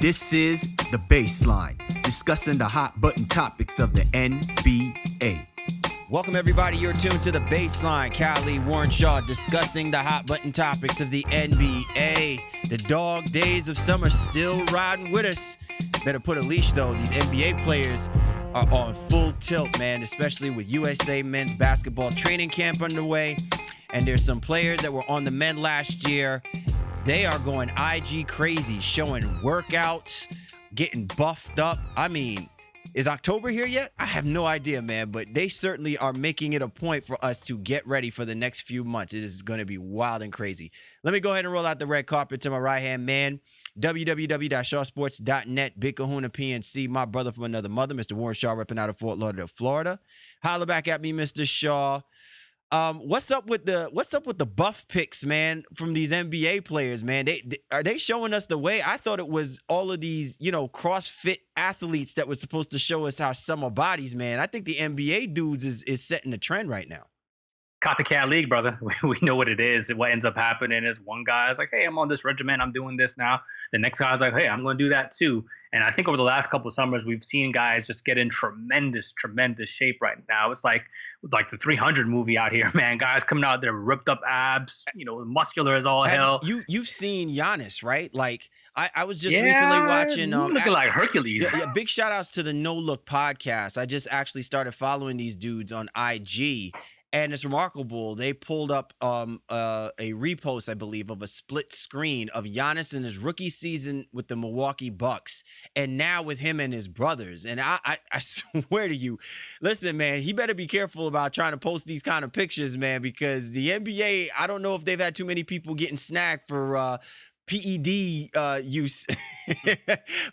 This is The Baseline, discussing the hot button topics of the NBA. Welcome, everybody. You're tuned to The Baseline. Callie, Warren Shaw, discussing the hot button topics of the NBA. The dog days of summer still riding with us. Better put a leash, though. These NBA players are on full tilt, man, especially with USA men's basketball training camp underway. And there's some players that were on the men last year. They are going IG crazy, showing workouts, getting buffed up. I mean, is October here yet? I have no idea, man, but they certainly are making it a point for us to get ready for the next few months. It is going to be wild and crazy. Let me go ahead and roll out the red carpet to my right-hand man, www.shawsports.net, Big Kahuna PNC, my brother from another mother, Mr. Warren Shaw, repping out of Fort Lauderdale, Florida. Holla back at me, Mr. Shaw. What's up with the buff picks, man, from these NBA players, man? Are they showing us the way? I thought it was all of these, CrossFit athletes that was supposed to show us our summer bodies, man. I think the NBA dudes is setting the trend right now. Copycat league, brother. We know what it is. What ends up happening is one guy is like, hey, I'm on this regimen. I'm doing this now. The next guy's like, hey, I'm going to do that too. And I think over the last couple of summers, we've seen guys just get in tremendous shape right now. It's like the 300 movie out here, man. Guys coming out there, ripped up abs, muscular as all hell. You've seen Giannis, right? Like I was just recently watching. Looking like Hercules. Yeah, big shout outs to the No Look podcast. I just actually started following these dudes on IG. And it's remarkable. They pulled up a repost, I believe, of a split screen of Giannis in his rookie season with the Milwaukee Bucks, and now with him and his brothers. And I swear to you, listen, man, he better be careful about trying to post these kind of pictures, man, because the NBA, I don't know if they've had too many people getting snagged for PED use,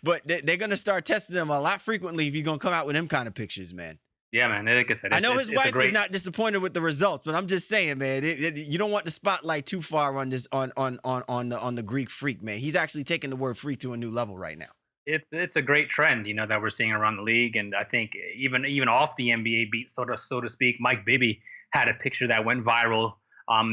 but they're going to start testing them a lot frequently if you're going to come out with them kind of pictures, man. Yeah, man. Like I said, I know his wife is not disappointed with the results, but I'm just saying, man, you don't want the spotlight too far on this on the Greek freak, man. He's actually taking the word freak to a new level right now. It's a great trend, that we're seeing around the league, and I think even off the NBA beat, so to speak, Mike Bibby had a picture that went viral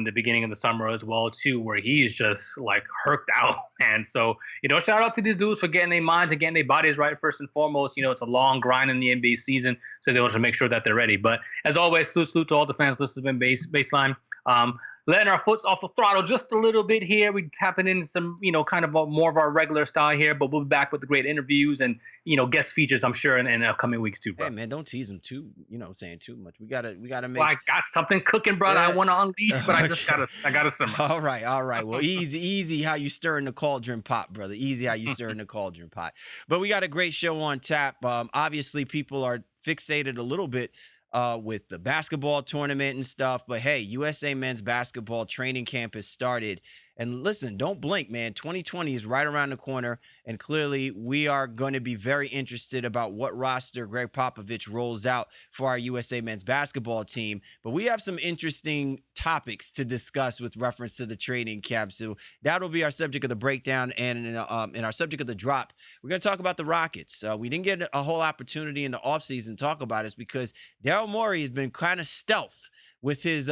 the beginning of the summer as well too, where he's just like herked out. And so, shout out to these dudes for getting their minds and getting their bodies right first and foremost. It's a long grind in the NBA season, so they want to make sure that they're ready. But as always, salute to all the fans listening to Baseline. Letting our foot off the throttle just a little bit here. We tapping into some, kind of more of our regular style here, but we'll be back with the great interviews and, guest features, I'm sure, in upcoming weeks too, bro. Hey, man, don't tease them too, saying too much. We gotta make. Well, I got something cooking, brother. I want to unleash, but okay. I gotta simmer. All right. Well, easy how you stirring the cauldron pot, brother. Easy how you stirring the cauldron pot. But we got a great show on tap. Obviously, people are fixated a little bit with the basketball tournament and stuff. But hey, USA men's basketball training camp has started. And listen, don't blink, man. 2020 is right around the corner. And clearly, we are going to be very interested about what roster Greg Popovich rolls out for our USA men's basketball team. But we have some interesting topics to discuss with reference to the training camp. So that'll be our subject of the breakdown. And in our subject of the drop, we're going to talk about the Rockets. We didn't get a whole opportunity in the offseason to talk about this because Daryl Morey has been kind of stealth with his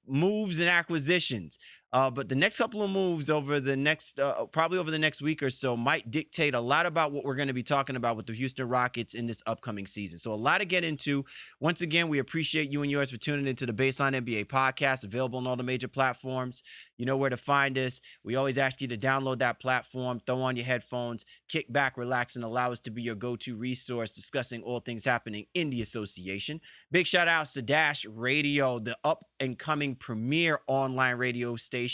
moves and acquisitions. But the next couple of moves over the next, probably over the next week or so, might dictate a lot about what we're going to be talking about with the Houston Rockets in this upcoming season. So a lot to get into. Once again, we appreciate you and yours for tuning into the Baseline NBA podcast, available on all the major platforms. You know where to find us. We always ask you to download that platform, throw on your headphones, kick back, relax, and allow us to be your go-to resource discussing all things happening in the association. Big shout outs to Dash Radio, the up-and-coming premier online radio station.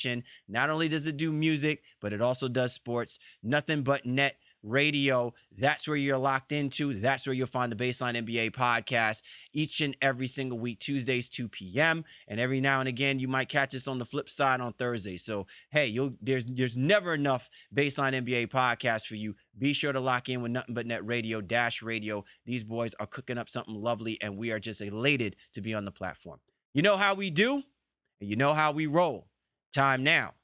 Not only does it do music, but it also does sports. Nothing but net radio. That's where you're locked into. That's where you'll find the Baseline NBA podcast each and every single week, Tuesdays, 2 p.m. And every now and again, you might catch us on the flip side on Thursday. So, hey, there's never enough Baseline NBA podcast for you. Be sure to lock in with Nothing But Net Radio, Dash Radio. These boys are cooking up something lovely, and we are just elated to be on the platform. You know how we do, and you know how we roll. Time now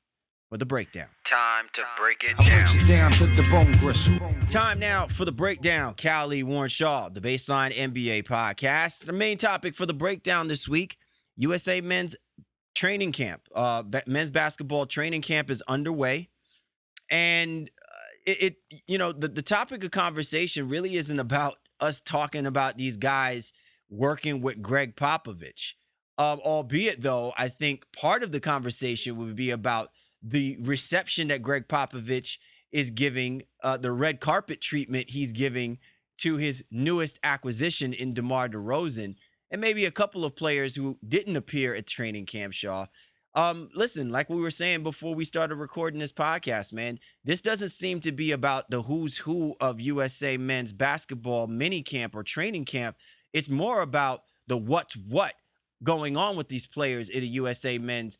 for the breakdown. Time to break it I break it down to the bone gristle. Time now for the breakdown. Callie, Warren Shaw, the Baseline NBA podcast. The main topic for the breakdown this week, USA men's training camp. Men's basketball training camp is underway. And the topic of conversation really isn't about us talking about these guys working with Greg Popovich. Albeit, though, I think part of the conversation would be about the reception that Greg Popovich is giving, the red carpet treatment he's giving to his newest acquisition in DeMar DeRozan, and maybe a couple of players who didn't appear at training camp, Shaw. Listen, like we were saying before we started recording this podcast, man, this doesn't seem to be about the who's who of USA men's basketball mini camp or training camp. It's more about the what's what going on with these players in a USA men's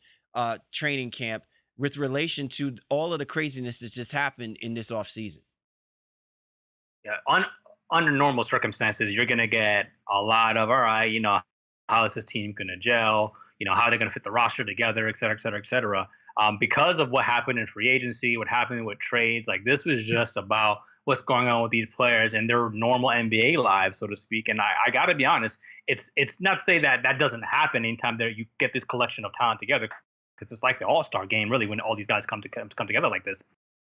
training camp with relation to all of the craziness that just happened in this offseason. Yeah, under normal circumstances, you're gonna get a lot of, all right, how is this team gonna gel? How are they gonna fit the roster together, et cetera, et cetera, et cetera. Because of what happened in free agency, what happened with trades, like this was just about what's going on with these players and their normal NBA lives, so to speak. And I got to be honest, it's not to say that doesn't happen anytime there you get this collection of talent together, because it's like the All-Star game, really, when all these guys come together like this.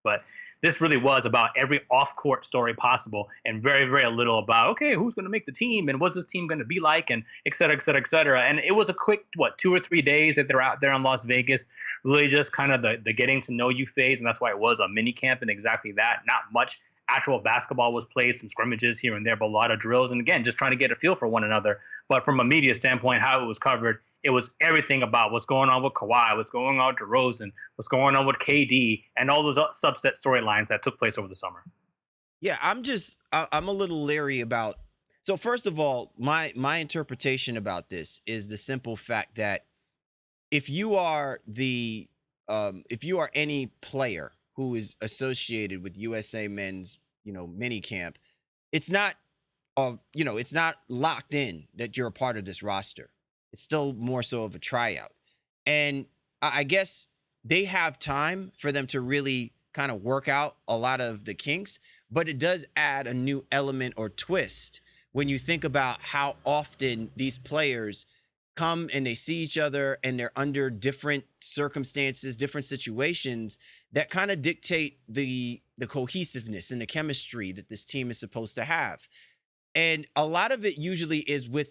But this really was about every off-court story possible and very, very little about, okay, who's going to make the team and what's this team going to be like and et cetera, et cetera, et cetera. And it was a quick, 2 or 3 days that they're out there in Las Vegas, really just kind of the getting to know you phase. And that's why it was a mini camp and exactly that. Not much actual basketball was played, some scrimmages here and there, but a lot of drills. And again, just trying to get a feel for one another. But from a media standpoint, how it was covered, it was everything about what's going on with Kawhi, what's going on with DeRozan, what's going on with KD, and all those subset storylines that took place over the summer. Yeah, I'm a little leery about. So first of all, my interpretation about this is the simple fact that if you are any player who is associated with USA Men's mini camp, it's not it's not locked in that you're a part of this roster. It's still more so of a tryout. And I guess they have time for them to really kind of work out a lot of the kinks, but it does add a new element or twist when you think about how often these players come and they see each other and they're under different circumstances, different situations that kind of dictate the cohesiveness and the chemistry that this team is supposed to have. And a lot of it usually is with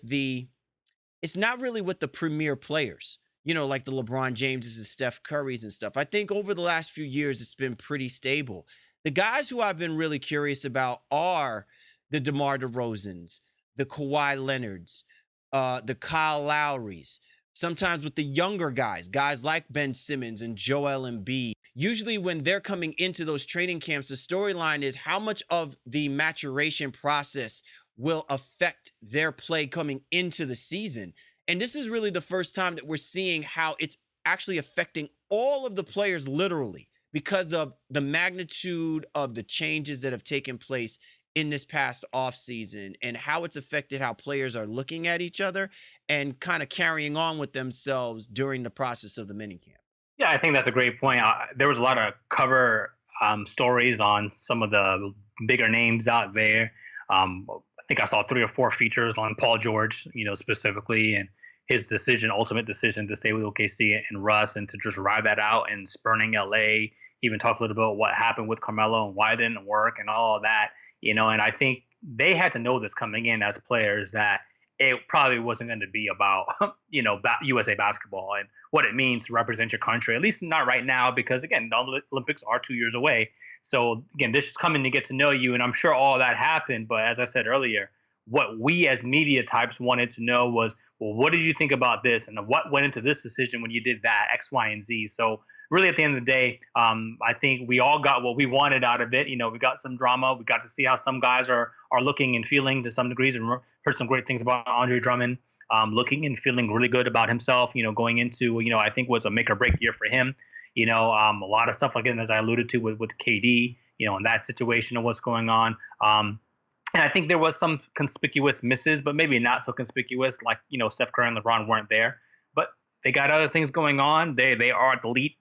it's not really with the premier players, like the LeBron Jameses and Steph Currys and stuff. I think over the last few years, it's been pretty stable. The guys who I've been really curious about are the DeMar DeRozans, the Kawhi Leonards, the Kyle Lowrys, sometimes with the younger guys like Ben Simmons and Joel Embiid. Usually when they're coming into those training camps, the storyline is how much of the maturation process will affect their play coming into the season. And this is really the first time that we're seeing how it's actually affecting all of the players literally because of the magnitude of the changes that have taken place in this past offseason and how it's affected how players are looking at each other and kind of carrying on with themselves during the process of the minicamp. Yeah, I think that's a great point. There was a lot of cover stories on some of the bigger names out there. I think I saw 3 or 4 features on Paul George, specifically, and his ultimate decision to stay with OKC and Russ and to just ride that out and spurning LA. Even talk a little bit about what happened with Carmelo and why it didn't work and all of that, and I think they had to know this coming in as players that it probably wasn't going to be about, USA basketball and what it means to represent your country, at least not right now, because again, the Olympics are 2 years away. So again, this is coming to get to know you. And I'm sure all that happened. But as I said earlier, what we as media types wanted to know was, well, what did you think about this? And what went into this decision when you did that, X, Y, and Z? So really at the end of the day, I think we all got what we wanted out of it. We got some drama. We got to see how some guys are looking and feeling to some degrees, and heard some great things about Andre Drummond, looking and feeling really good about himself, going into, I think was a make or break year for him. A lot of stuff, again, as I alluded to with KD, in that situation of what's going on. And I think there was some conspicuous misses, but maybe not so conspicuous, like, Steph Curry and LeBron weren't there. But they got other things going on. They are at the elite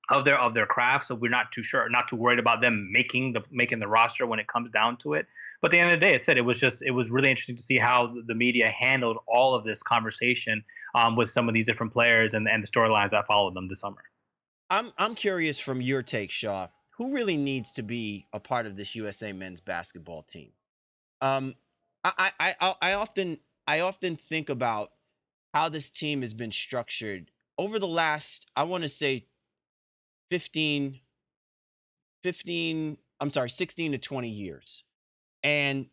of their craft, so we're not too worried about them making the roster when it comes down to it. But at the end of the day, it was really interesting to see how the media handled all of this conversation with some of these different players and the storylines that followed them this summer. I'm curious from your take, Shaw. who really needs to be a part of this USA men's basketball team? Um, I often think about how this team has been structured over the last, I want to say 15, 15, I'm sorry, 16 to 20 years. And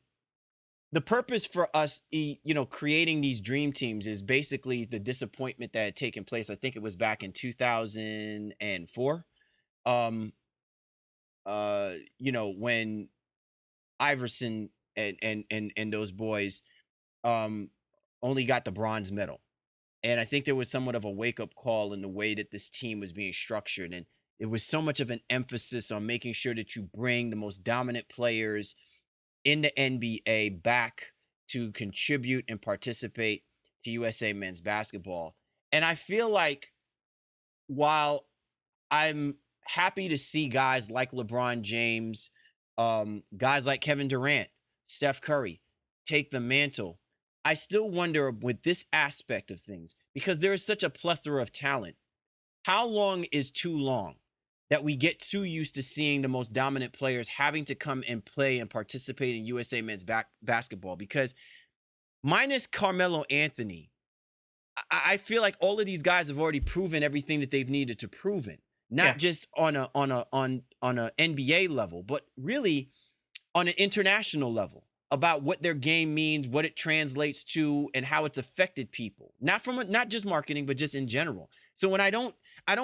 the purpose for us, creating these dream teams is basically the disappointment that had taken place. I think it was back in 2004. Um, when Iverson and those boys um only got the bronze medal. And I think there was somewhat of a wake-up call in the way that this team was being structured. And it was so much of an emphasis on making sure that you bring the most dominant players in the NBA back to contribute and participate to USA men's basketball. And I feel like while I'm happy to see guys like LeBron James, guys like Kevin Durant, Steph Curry take the mantle, I still wonder with this aspect of things, because there is such a plethora of talent, how long is too long that we get too used to seeing the most dominant players having to come and play and participate in USA men's basketball? Because minus Carmelo Anthony, I feel like all of these guys have already proven everything that they've needed to prove it, Yeah. not just on a NBA level, but really on an international level about what their game means, what it translates to, and how it's affected people. Not just marketing, but just in general. So when I don't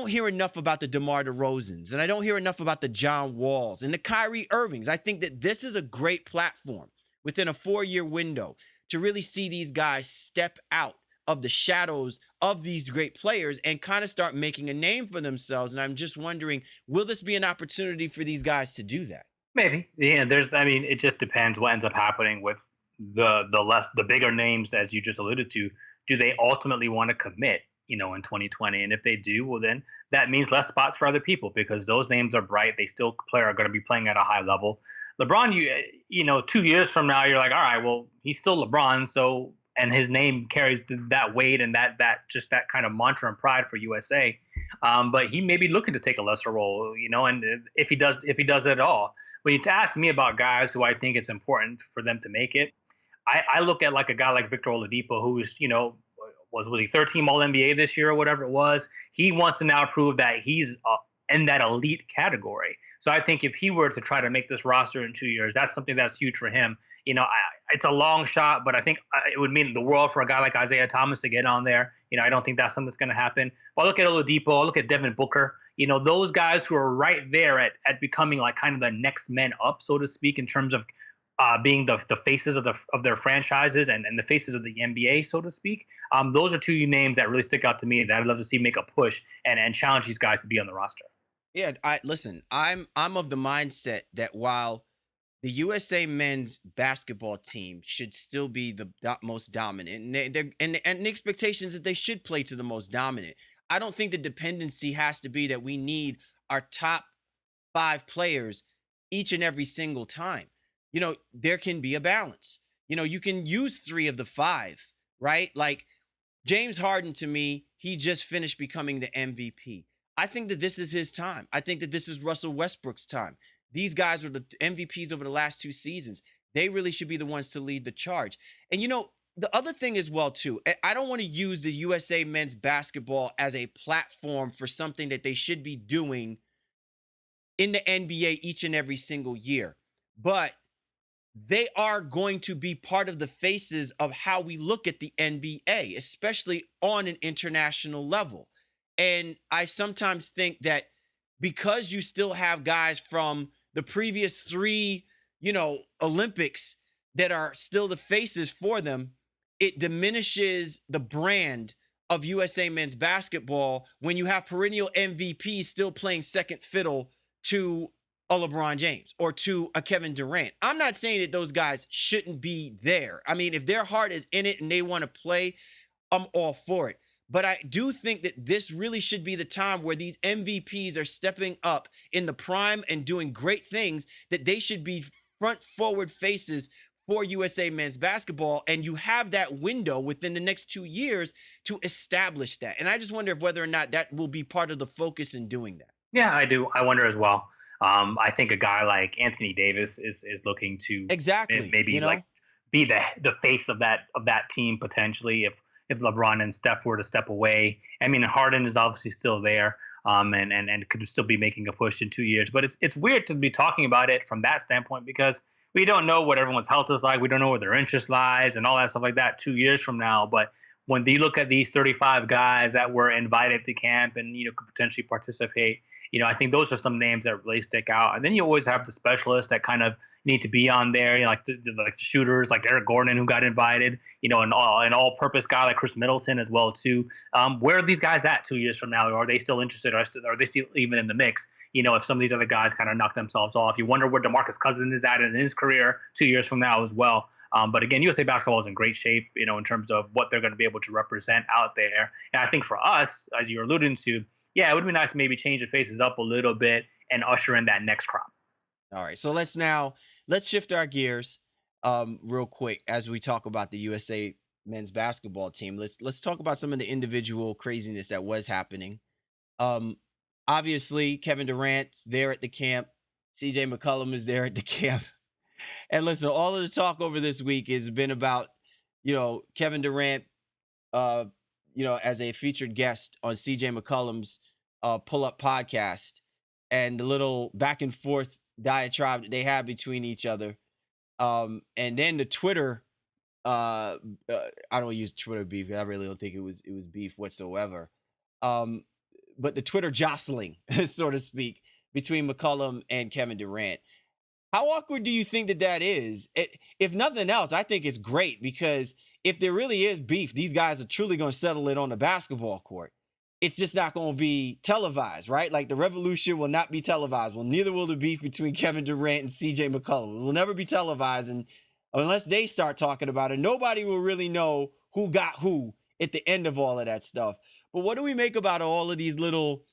hear enough about the DeMar DeRozans, and I don't hear enough about the John Walls and the Kyrie Irvings. I think that this is a great platform within a 4-year window to really see these guys step out of the shadows of these great players and kind of start making a name for themselves. And I'm just wondering, will this be an opportunity for these guys to do that? Maybe. Yeah, I mean, it just depends what ends up happening with the bigger names, as you just alluded to. Do they ultimately want to commit, in 2020? And if they do, well, then that means less spots for other people because those names are bright. They still are going to be playing at a high level. LeBron, 2 years from now, you're like, all right, well, he's still LeBron, so and his name carries that weight and that kind of mantra and pride for USA. But he may be looking to take a lesser role, and if he does it at all. When you ask me about guys who I think it's important for them to make it, I look at like a guy like Victor Oladipo, who's was he 13 All NBA this year or whatever it was. He wants to now prove that he's in that elite category. So I think if he were to try to make this roster in 2 years, that's something that's huge for him. It's a long shot, but I think it would mean the world for a guy like Isaiah Thomas to get on there. I don't think that's something that's going to happen. But I look at Oladipo, I look at Devin Booker. Those guys who are right there at becoming like kind of the next men up, so to speak, in terms of being the faces of their franchises and the faces of the NBA, so to speak. Those are two names that really stick out to me that I'd love to see make a push and challenge these guys to be on the roster. Yeah, I'm of the mindset that while the USA men's basketball team should still be the most dominant, and the expectations that they should play to the most dominant. I don't think the dependency has to be that we need our top 5 players each and every single time. There can be a balance. You can use 3 of the 5, right? Like James Harden, to me, he just finished becoming the MVP. I think that this is his time. I think that this is Russell Westbrook's time. These guys were the MVPs over the last 2 seasons. They really should be the ones to lead the charge. And the other thing as well, too, I don't want to use the USA men's basketball as a platform for something that they should be doing in the NBA each and every single year. But they are going to be part of the faces of how we look at the NBA, especially on an international level. And I sometimes think that because you still have guys from the previous 3, Olympics that are still the faces for them, it diminishes the brand of USA men's basketball when you have perennial MVPs still playing second fiddle to a LeBron James or to a Kevin Durant. I'm not saying that those guys shouldn't be there. I mean, if their heart is in it and they want to play, I'm all for it. But I do think that this really should be the time where these MVPs are stepping up in the prime and doing great things, that they should be front forward faces for USA men's basketball. And you have that window within the next 2 years to establish that. And I just wonder if whether or not that will be part of the focus in doing that. Yeah, I do. I wonder as well. I think a guy like Anthony Davis is looking to Exactly. maybe like be the face of that team potentially if LeBron and Steph were to step away. I mean, Harden is obviously still there, and could still be making a push in 2 years. But it's weird to be talking about it from that standpoint because we don't know what everyone's health is like. We don't know where their interest lies and all that stuff like that 2 years from now. But when they look at these 35 guys that were invited to camp and could potentially participate, I think those are some names that really stick out. And then you always have the specialists that kind of need to be on there, like the shooters, like Eric Gordon, who got invited, an all-purpose guy like Chris Middleton as well too. Where are these guys at 2 years from now? Are they still interested? Are they still even in the mix? If some of these other guys kind of knock themselves off, you wonder where DeMarcus Cousins is at in his career 2 years from now as well. But again, USA basketball is in great shape, in terms of what they're going to be able to represent out there. And I think for us, as you're alluding to, yeah, it would be nice to maybe change the faces up a little bit and usher in that next crop. All right. So let's shift our gears real quick as we talk about the USA men's basketball team. Let's talk about some of the individual craziness that was happening. Obviously, Kevin Durant's there at the camp. CJ McCollum is there at the camp. And listen, all of the talk over this week has been about, Kevin Durant, as a featured guest on CJ McCollum's Pull Up podcast and the little back and forth diatribe that they had between each other. And then the Twitter, I don't use Twitter beef. I really don't think it was beef whatsoever. But the Twitter jostling, so to speak, between McCollum and Kevin Durant. How awkward do you think that is? If nothing else, I think it's great because if there really is beef, these guys are truly going to settle it on the basketball court. It's just not going to be televised, right? Like the revolution will not be televised. Well, neither will the beef between Kevin Durant and CJ McCollum. It will never be televised. And unless they start talking about it, nobody will really know who got who at the end of all of that stuff. But what do we make about all of these little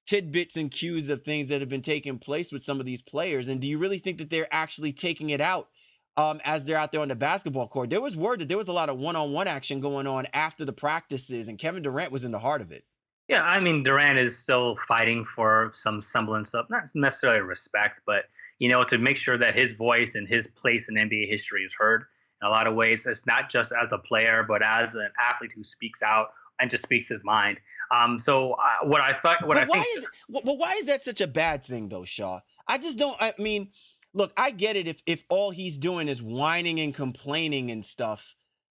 tidbits and cues of things that have been taking place with some of these players? And do you really think that they're actually taking it out as they're out there on the basketball court? There was word that there was a lot of one-on-one action going on after the practices, and Kevin Durant was in the heart of it. Yeah, I mean, Durant is still fighting for some semblance of not necessarily respect, but to make sure that his voice and his place in NBA history is heard. In a lot of ways, it's not just as a player, but as an athlete who speaks out and just speaks his mind. So what I thought, what But I think, why is that such a bad thing, though, Shaw? I just don't. I mean, look, I get it if all he's doing is whining and complaining and stuff,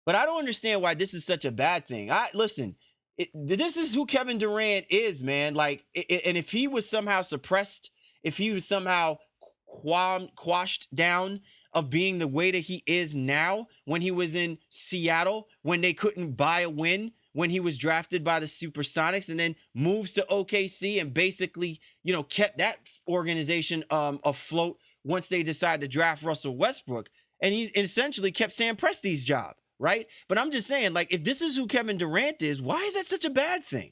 but I don't understand why this is such a bad thing. Listen. This is who Kevin Durant is, man. Like, and if he was somehow suppressed, if he was somehow quashed down of being the way that he is now, when he was in Seattle, when they couldn't buy a win, when he was drafted by the Supersonics and then moves to OKC and basically, kept that organization afloat once they decided to draft Russell Westbrook. And he essentially kept Sam Presti's job. Right. But I'm just saying, like, if this is who Kevin Durant is, why is that such a bad thing?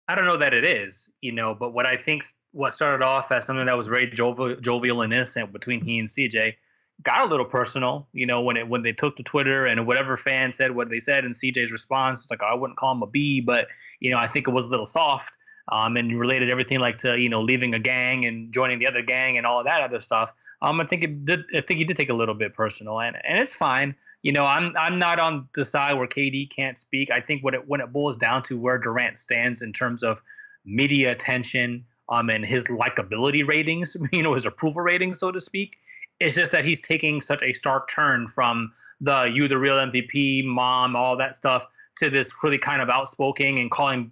I don't know that it is, but what I think what started off as something that was very jovial and innocent between he and CJ got a little personal, when they took to Twitter and whatever fan said what they said, and CJ's response, like, I wouldn't call him a B, but, I think it was a little soft, and related everything like to, leaving a gang and joining the other gang and all of that other stuff. I think he did take a little bit personal, and it's fine. I'm not on the side where KD can't speak. I think when it boils down to where Durant stands in terms of media attention, and his likability ratings, his approval ratings, so to speak, it's just that he's taking such a stark turn from the real MVP, mom, all that stuff, to this really kind of outspoken and calling,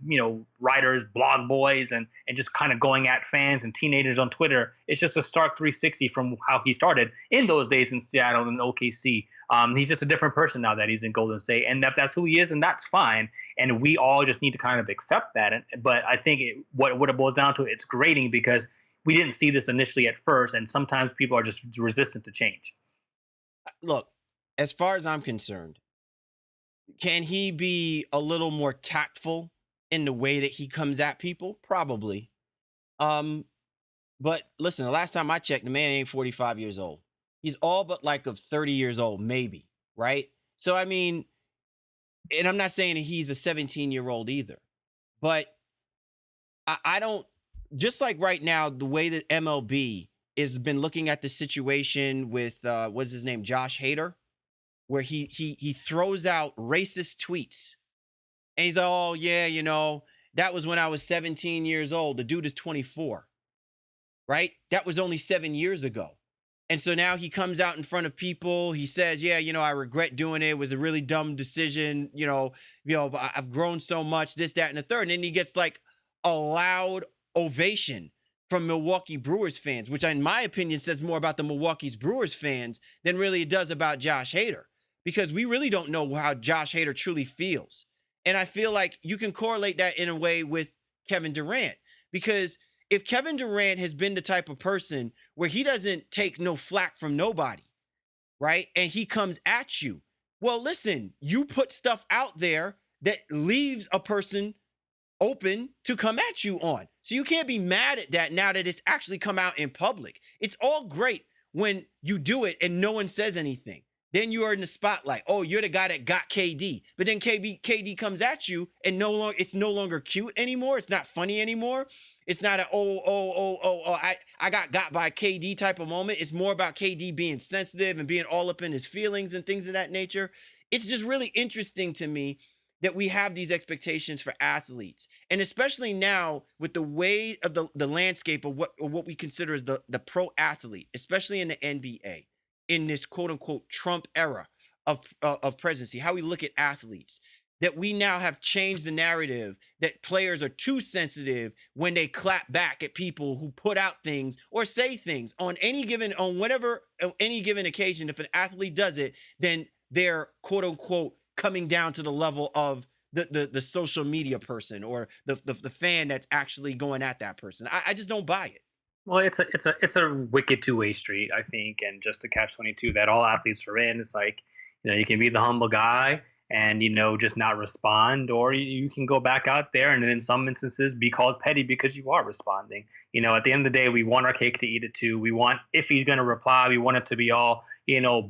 writers blog boys and just kind of going at fans and teenagers on Twitter. It's just a stark 360 from how he started in those days in Seattle and OKC. He's just a different person now that he's in Golden State, and that's who he is, and that's fine. And we all just need to kind of accept that. But I think what it boils down to, it's grating because we didn't see this initially at first, and sometimes people are just resistant to change. Look, as far as I'm concerned, can he be a little more tactful in the way that he comes at people? Probably. But listen, the last time I checked, the man ain't 45 years old. He's all but like of 30 years old, maybe, right? So, I mean, and I'm not saying that he's a 17-year-old either, but I don't, just like right now, the way that MLB has been looking at the situation with what's his name, Josh Hader, where he throws out racist tweets, and he's like, oh yeah, that was when I was 17 years old. The dude is 24, right? That was only 7 years ago. And so now he comes out in front of people. He says, yeah, I regret doing it. It was a really dumb decision. I've grown so much, this, that, and the third. And then he gets like a loud ovation from Milwaukee Brewers fans, which in my opinion says more about the Milwaukee Brewers fans than really it does about Josh Hader, because we really don't know how Josh Hader truly feels. And I feel like you can correlate that in a way with Kevin Durant, because if Kevin Durant has been the type of person where he doesn't take no flack from nobody, right? And he comes at you. Well, listen, you put stuff out there that leaves a person open to come at you on. So you can't be mad at that now that it's actually come out in public. It's all great when you do it and no one says anything. Then you are in the spotlight. Oh, you're the guy that got KD. But then KD comes at you and it's no longer cute anymore. It's not funny anymore. It's not a I got by KD type of moment. It's more about KD being sensitive and being all up in his feelings and things of that nature. It's just really interesting to me that we have these expectations for athletes, and especially now with the way of the landscape of what we consider as the pro athlete, especially in the NBA, in this quote unquote Trump era of presidency, how we look at athletes, that we now have changed the narrative that players are too sensitive when they clap back at people who put out things or say things on any given occasion. If an athlete does it, then they're quote unquote coming down to the level of the social media person or the fan that's actually going at that person. I just don't buy it. Well, it's a wicked two-way street, I think, and just the catch-22 that all athletes are in. It's like, you can be the humble guy and just not respond, or you can go back out there and in some instances be called petty because you are responding. At the end of the day, we want our cake to eat it too. We want, if he's going to reply, we want it to be all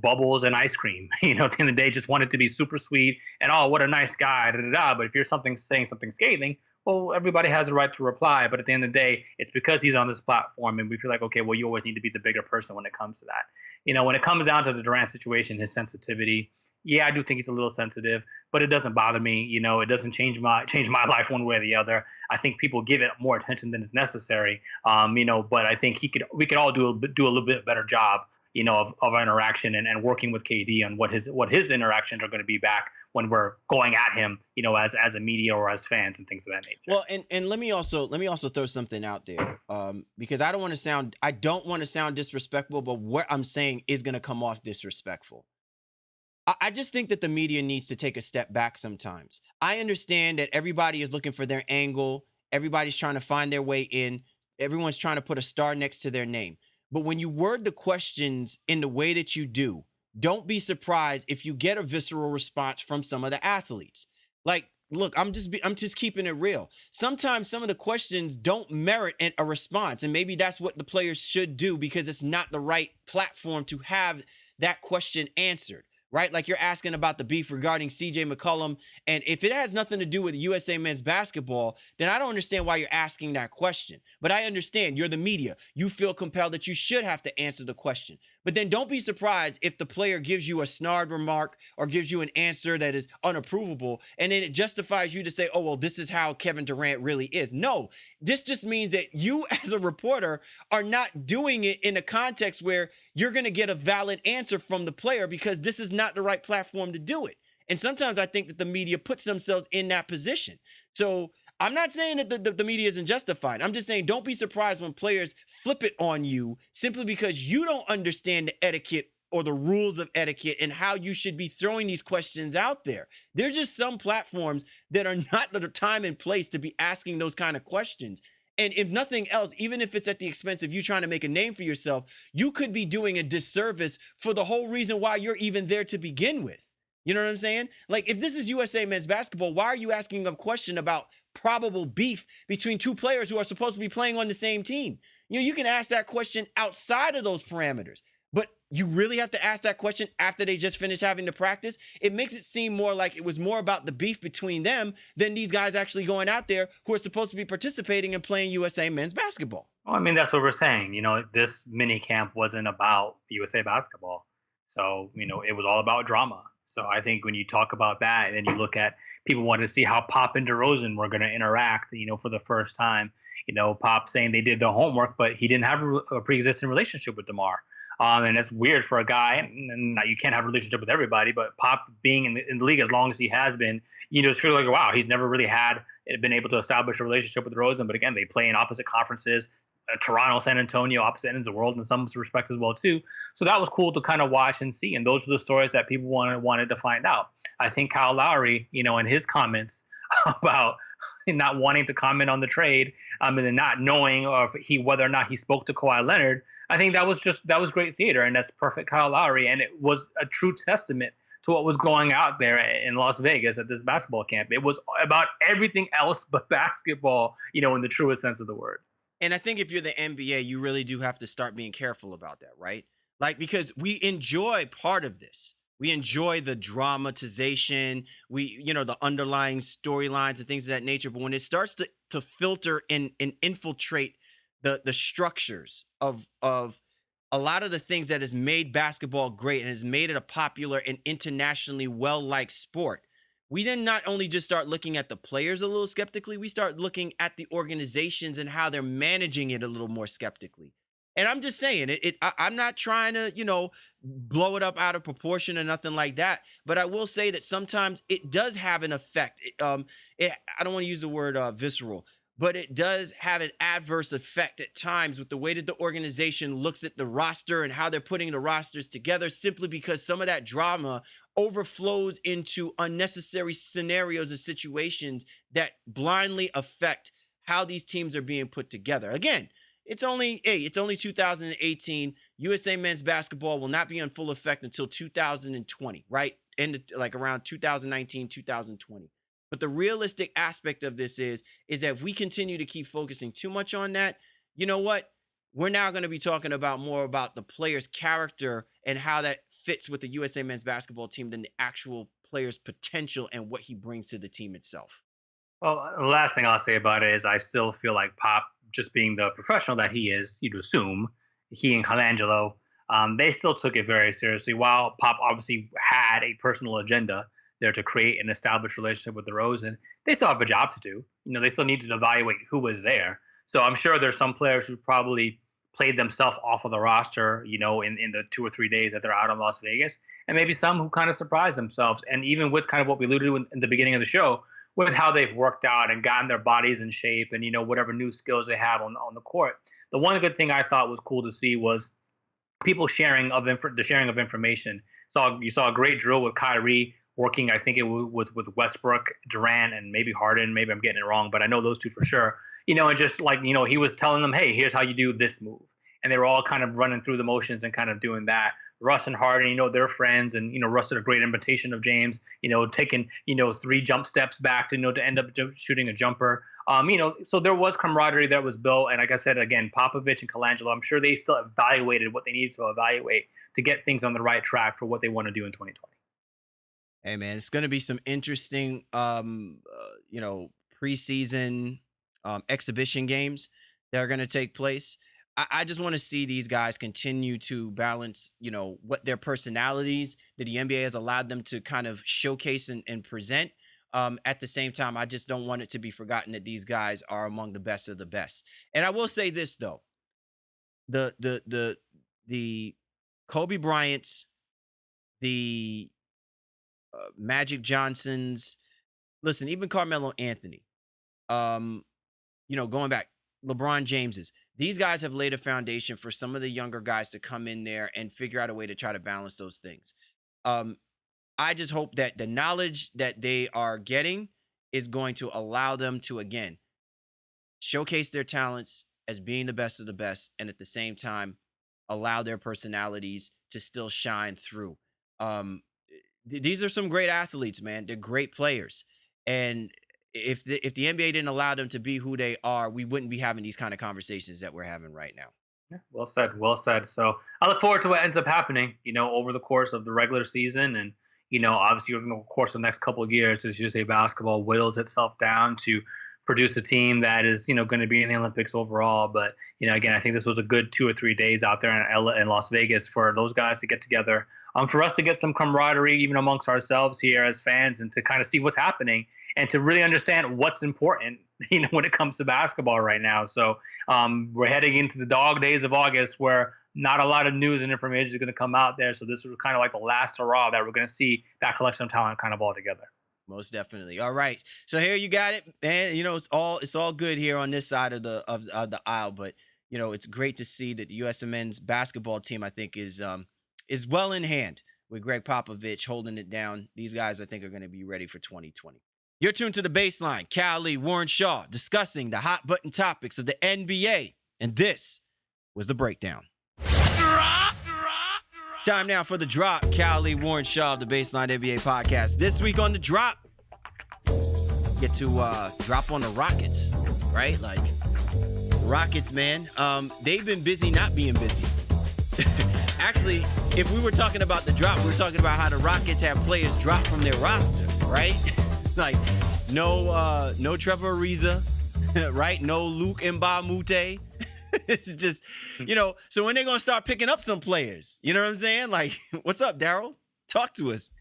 bubbles and ice cream. At the end of the day, just want it to be super sweet and, oh, what a nice guy, da, da, da. But if you're saying something scathing, well, everybody has the right to reply. But at the end of the day, it's because he's on this platform and we feel like, okay, well, you always need to be the bigger person when it comes to that. When it comes down to the Durant situation, his sensitivity, yeah, I do think he's a little sensitive, but it doesn't bother me. It doesn't change my life one way or the other. I think people give it more attention than is necessary. But I think we could all do a little bit better job, of our interaction and working with KD on what his interactions are going to be back when we're going at him, as a media or as fans and things of that nature. Well, and let me also throw something out there, because I don't want to sound disrespectful, but what I'm saying is going to come off disrespectful. I just think that the media needs to take a step back sometimes. I understand that everybody is looking for their angle. Everybody's trying to find their way in. Everyone's trying to put a star next to their name. But when you word the questions in the way that you do, don't be surprised if you get a visceral response from some of the athletes. Like, look, I'm just keeping it real. Sometimes some of the questions don't merit a response, and maybe that's what the players should do, because it's not the right platform to have that question answered. Right? Like, you're asking about the beef regarding CJ McCollum. And if it has nothing to do with USA men's basketball, then I don't understand why you're asking that question. But I understand you're the media. You feel compelled that you should have to answer the question. But then don't be surprised if the player gives you a snarl remark or gives you an answer that is unapprovable, and then it justifies you to say, oh, well, this is how Kevin Durant really is. No, this just means that you as a reporter are not doing it in a context where you're going to get a valid answer from the player, because this is not the right platform to do it. And sometimes I think that the media puts themselves in that position. So I'm not saying that the media isn't justified. I'm just saying don't be surprised when players flip it on you simply because you don't understand the etiquette or the rules of etiquette and how you should be throwing these questions out there. There's just some platforms that are not the time and place to be asking those kind of questions. And if nothing else, even if it's at the expense of you trying to make a name for yourself, you could be doing a disservice for the whole reason why you're even there to begin with. You know what I'm saying? Like, if this is USA men's basketball, why are you asking a question about probable beef between two players who are supposed to be playing on the same team? You can ask that question outside of those parameters, but you really have to ask that question after they just finished having the practice. It makes it seem more like it was more about the beef between them than these guys actually going out there who are supposed to be participating and playing USA men's basketball. Well, I mean, that's what we're saying. This mini camp wasn't about USA basketball. So, it was all about drama. So I think when you talk about that and then you look at people wanted to see how Pop and DeRozan were going to interact, for the first time, Pop saying they did their homework, but he didn't have a pre-existing relationship with DeMar. And that's weird for a guy, and you can't have a relationship with everybody, but Pop being in the league as long as he has been, just feel like, wow, he's never really been able to establish a relationship with DeRozan. But again, they play in opposite conferences, Toronto, San Antonio, opposite ends of the world in some respects as well too. So that was cool to kind of watch and see, and those were the stories that people wanted to find out. I think Kyle Lowry, in his comments about not wanting to comment on the trade, and then not knowing whether or not he spoke to Kawhi Leonard, I think that was great theater, and that's perfect Kyle Lowry, and it was a true testament to what was going out there in Las Vegas at this basketball camp. It was about everything else but basketball, in the truest sense of the word. And I think if you're the NBA, you really do have to start being careful about that, right? Like, because we enjoy part of this. We enjoy the dramatization, the underlying storylines and things of that nature. But when it starts to filter and infiltrate the structures of a lot of the things that has made basketball great and has made it a popular and internationally well-liked sport, we then not only just start looking at the players a little skeptically, we start looking at the organizations and how they're managing it a little more skeptically. And I'm just saying, I'm not trying to, blow it up out of proportion or nothing like that. But I will say that sometimes it does have an effect. I don't want to use the word visceral, but it does have an adverse effect at times with the way that the organization looks at the roster and how they're putting the rosters together, simply because some of that drama overflows into unnecessary scenarios and situations that blindly affect how these teams are being put together. Again, it's only 2018. USA men's basketball will not be in full effect until 2020, right? And like around 2019, 2020. But the realistic aspect of this is that if we continue to keep focusing too much on that, you know what? We're now going to be talking about more about the player's character and how that fits with the USA men's basketball team than the actual player's potential and what he brings to the team itself. Well, the last thing I'll say about it is I still feel like Pop, just being the professional that he is, you'd assume, he and Colangelo, they still took it very seriously. While Pop obviously had a personal agenda there to create an established relationship with DeRozan, they still have a job to do. They still needed to evaluate who was there. So I'm sure there's some players who probably played themselves off of the roster, in the 2 or 3 days that they're out in Las Vegas, and maybe some who kind of surprised themselves. And even with kind of what we alluded to in the beginning of the show, with how they've worked out and gotten their bodies in shape and whatever new skills they have on the court. The one good thing I thought was cool to see was people sharing of the sharing of information. You saw a great drill with Kyrie working. I think it was with Westbrook, Durant, and maybe Harden. Maybe I'm getting it wrong, but I know those two for sure. And just like he was telling them, hey, here's how you do this move, and they were all kind of running through the motions and kind of doing that. Russ and Harden, they're friends, and Russ did a great imitation of James, taking 3 jump steps back to to end up shooting a jumper. So there was camaraderie that was built, and like I said again, Popovich and Colangelo, I'm sure they still evaluated what they needed to evaluate to get things on the right track for what they want to do in 2020. Hey man, it's going to be some interesting, preseason exhibition games that are going to take place. I just want to see these guys continue to balance, what their personalities that the NBA has allowed them to kind of showcase and present. At the same time, I just don't want it to be forgotten that these guys are among the best of the best. And I will say this though, the Kobe Bryant's, the Magic Johnson's, listen, even Carmelo Anthony, going back, LeBron James's, these guys have laid a foundation for some of the younger guys to come in there and figure out a way to try to balance those things. I just hope that the knowledge that they are getting is going to allow them to, again, showcase their talents as being the best of the best, and at the same time, allow their personalities to still shine through. Um, these are some great athletes, man. They're great players. And if the NBA didn't allow them to be who they are, we wouldn't be having these kind of conversations that we're having right now. Yeah, well said, well said. So I look forward to what ends up happening, over the course of the regular season, and obviously over the course of the next couple of years, as USA basketball whittles itself down to produce a team that is, going to be in the Olympics overall. But, again, I think this was a good 2 or 3 days out there in Las Vegas for those guys to get together, for us to get some camaraderie even amongst ourselves here as fans, and to kind of see what's happening and to really understand what's important, when it comes to basketball right now. So we're heading into the dog days of August, where not a lot of news and information is going to come out there. So this was kind of like the last hurrah that we're going to see that collection of talent kind of all together. Most definitely. All right. So here you got it, man. It's all good here on this side of the aisle, but it's great to see that the U.S. men's basketball team, I think, is well in hand with Greg Popovich holding it down. These guys, I think, are going to be ready for 2020. You're tuned to The Baseline. Cal Lee, Warren Shaw, discussing the hot button topics of the NBA. And this was The Breakdown. Time now for The Drop. Cal Lee, Warren Shaw of The Baseline NBA podcast. This week on The Drop, get to drop on the Rockets, right? Like, Rockets, man. They've been busy not being busy. Actually, if we were talking about The Drop, we were talking about how the Rockets have players drop from their roster, right? Like, no Trevor Ariza, right? No Luke Mbamute. It's just, so when they're going to start picking up some players, you know what I'm saying? Like, what's up, Daryl? Talk to us.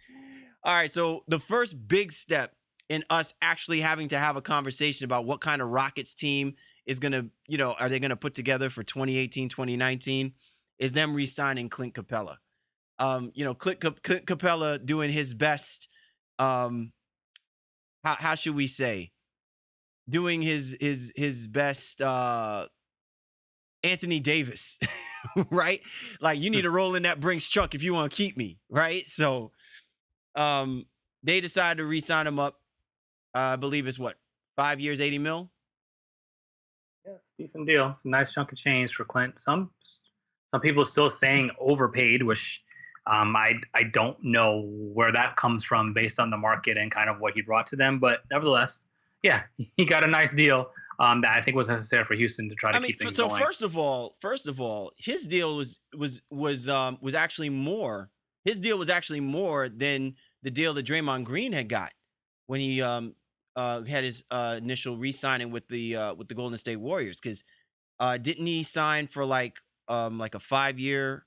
All right, so the first big step in us actually having to have a conversation about what kind of Rockets team is going to, are they going to put together for 2018, 2019, is them re-signing Clint Capella. Clint Capella doing his best, how should we say, doing his best Anthony Davis, right? Like, you need to roll in that Brinks truck if you want to keep me, right? So they decided to re-sign him up. I believe it's 5 years, 80 mil? Yeah, decent deal. It's a nice chunk of change for Clint. Some people are still saying overpaid, which I don't know where that comes from based on the market and kind of what he brought to them. But nevertheless, yeah, he got a nice deal that I think was necessary for Houston to try to keep things going. First of all, his deal was actually more. His deal was actually more than the deal that Draymond Green had got when he had his initial re-signing with the Golden State Warriors. Because didn't he sign for like a 5-year,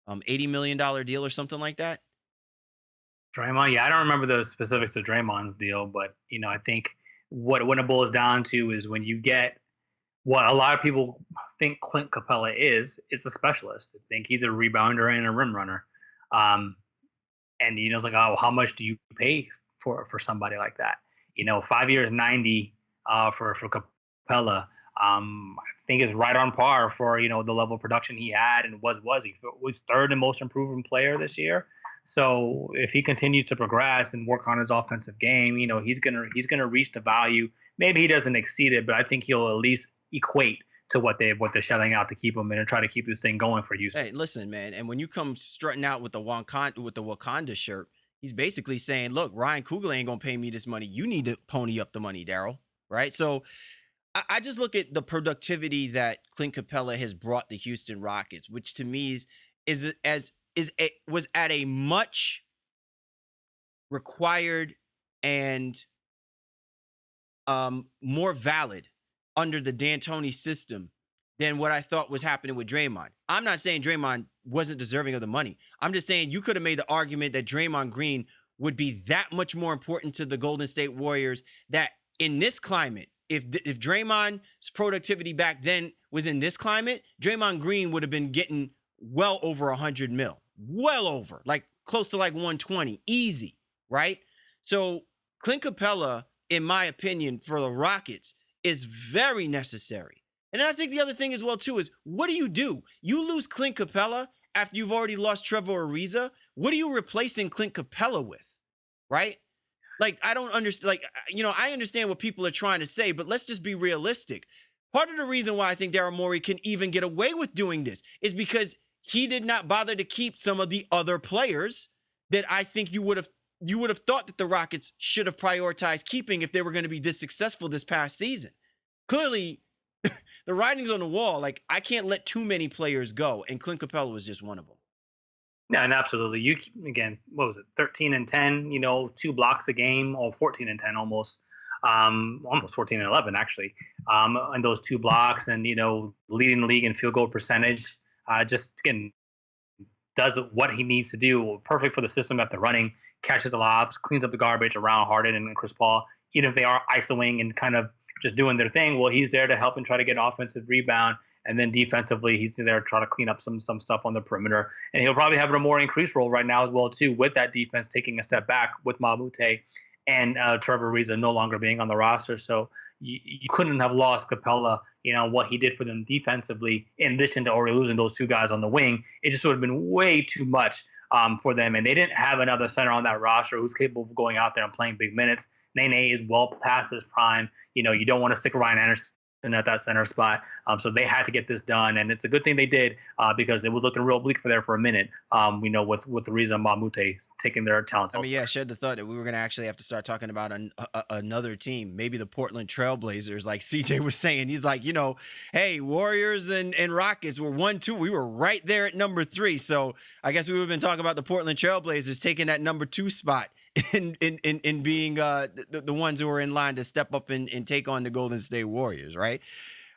$80 million deal or something like that? Draymond, yeah, I don't remember the specifics of Draymond's deal, but I think what it boils down to is when you get what a lot of people think Clint Capella is a specialist. I think he's a rebounder and a rim runner. And it's like, oh, how much do you pay for somebody like that? 5 years, 90 for Capella. I think is right on par for the level of production he had, and he was third and most improved player this year. So if he continues to progress and work on his offensive game, he's gonna reach the value. Maybe he doesn't exceed it, but I think he'll at least equate to what they're shelling out to keep him in and try to keep this thing going for Houston. Hey, listen, man, and when you come strutting out with the Wakanda shirt, he's basically saying, look, Ryan Coogler ain't gonna pay me this money. You need to pony up the money, Daryl. Right? So I just look at the productivity that Clint Capella has brought the Houston Rockets, which to me was at a much required and more valid under the D'Antoni system than what I thought was happening with Draymond. I'm not saying Draymond wasn't deserving of the money. I'm just saying you could have made the argument that Draymond Green would be that much more important to the Golden State Warriors, that in this climate, if Draymond's productivity back then was in this climate, Draymond Green would have been getting well over 100 mil. Well over, like close to like 120, easy, right? So Clint Capella, in my opinion, for the Rockets is very necessary. And then I think the other thing as well, too, is what do? You lose Clint Capella after you've already lost Trevor Ariza. What are you replacing Clint Capella with, right? Like, I don't understand. Like, I understand what people are trying to say, but let's just be realistic. Part of the reason why I think Daryl Morey can even get away with doing this is because he did not bother to keep some of the other players that I think you would have thought that the Rockets should have prioritized keeping if they were going to be this successful this past season. Clearly, the writing's on the wall. Like, I can't let too many players go, and Clint Capella was just one of them. Yeah, and absolutely. Again, what was it? 13 and 10, 2 blocks a game, or 14 and 10 almost. almost 14 and 11 actually, in those two blocks, and leading the league in field goal percentage. Just again, does what he needs to do. Perfect for the system that they're running. Catches the lobs, cleans up the garbage around Harden and Chris Paul. Even if they are isoing and kind of just doing their thing, well, he's there to help and try to get an offensive rebound. And then defensively, he's there to try to clean up some stuff on the perimeter. And he'll probably have a more increased role right now as well too, with that defense taking a step back with Mabute and Trevor Ariza no longer being on the roster. So you couldn't have lost Capella, what he did for them defensively, in addition to already losing those two guys on the wing. It just would have been way too much for them. And they didn't have another center on that roster who's capable of going out there and playing big minutes. Nene is well past his prime. You don't want to stick Ryan Anderson at that center spot. So they had to get this done, and it's a good thing they did because it was looking real bleak for there for a minute. With the reason Mamute taking their talents. I mean, yeah, shed the thought that we were going to actually have to start talking about another team, maybe the Portland Trailblazers, like CJ was saying. He's like, hey, Warriors and Rockets were 1-2. We were right there at number 3. So I guess we would have been talking about the Portland Trailblazers taking that number 2 spot in being the ones who are in line to step up and take on the Golden State Warriors, right?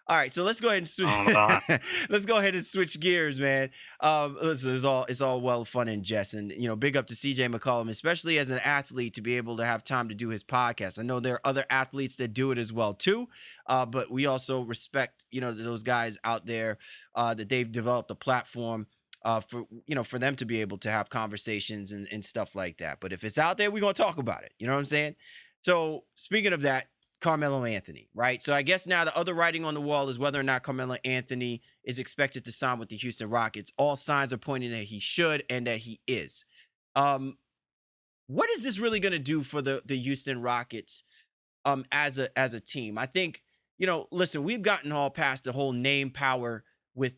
All right, so let's go ahead and switch. Let's go ahead and switch gears, man. Listen, it's all well fun and jest, and big up to CJ McCollum, especially as an athlete, to be able to have time to do his podcast. I know there are other athletes that do it as well too, but we also respect those guys out there that they've developed a platform for them to be able to have conversations and stuff like that. But if it's out there, we're gonna talk about it. You know what I'm saying? So speaking of that, Carmelo Anthony, right? So I guess now the other writing on the wall is whether or not Carmelo Anthony is expected to sign with the Houston Rockets. All signs are pointing that he should and that he is. What is this really going to do for the Houston Rockets as a team? I think, listen, we've gotten all past the whole name power with,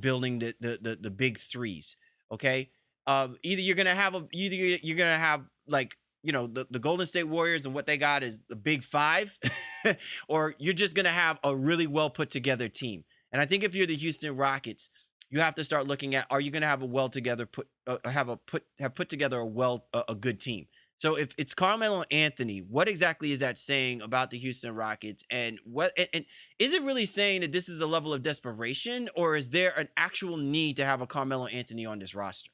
building the big threes, okay? Either you're going to have like the Golden State Warriors and what they got is the big 5, or you're just going to have a really well put together team. And I think if you're the Houston Rockets, you have to start looking at, are you going to have a well together have put together a good team? So if it's Carmelo Anthony, what exactly is that saying about the Houston Rockets? And is it really saying that this is a level of desperation, or is there an actual need to have a Carmelo Anthony on this roster?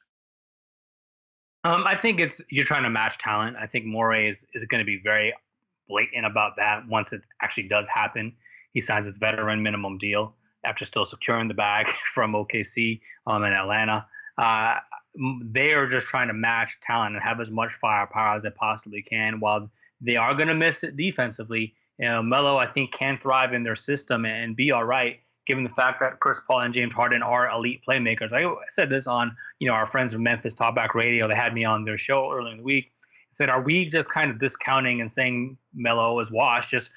I think you're trying to match talent. I think Morey is going to be very blatant about that once it actually does happen. He signs his veteran minimum deal after still securing the bag from OKC in Atlanta. They are just trying to match talent and have as much firepower as they possibly can. While they are going to miss it defensively, Melo, I think, can thrive in their system and be all right, given the fact that Chris Paul and James Harden are elite playmakers. I said this on, our friends from Memphis Talkback Radio. They had me on their show earlier in the week. I said, are we just kind of discounting and saying Melo is washed just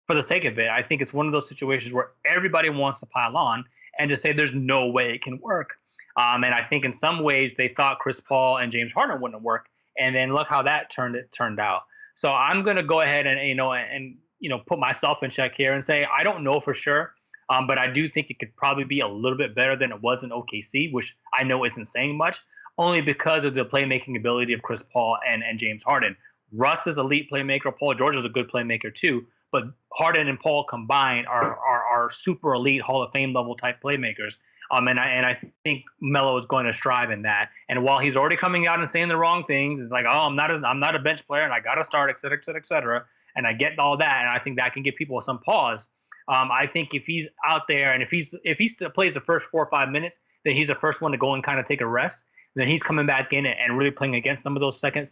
for the sake of it? I think it's one of those situations where everybody wants to pile on and just say there's no way it can work. And I think in some ways they thought Chris Paul and James Harden wouldn't work, and then look how that turned out. So I'm going to go ahead and put myself in check here and say I don't know for sure. But I do think it could probably be a little bit better than it was in OKC, which I know isn't saying much, only because of the playmaking ability of Chris Paul and James Harden. Russ is elite playmaker. Paul George is a good playmaker too. But Harden and Paul combined are super elite Hall of Fame level type playmakers. And I think Melo is going to strive in that. And while he's already coming out and saying the wrong things, it's like, oh, I'm not a bench player and I got to start, et cetera, et cetera, et cetera. And I get all that, and I think that can give people some pause. I think if he's out there and if he still plays the first 4 or 5 minutes, then he's the first one to go and kind of take a rest. Then he's coming back in and really playing against some of those second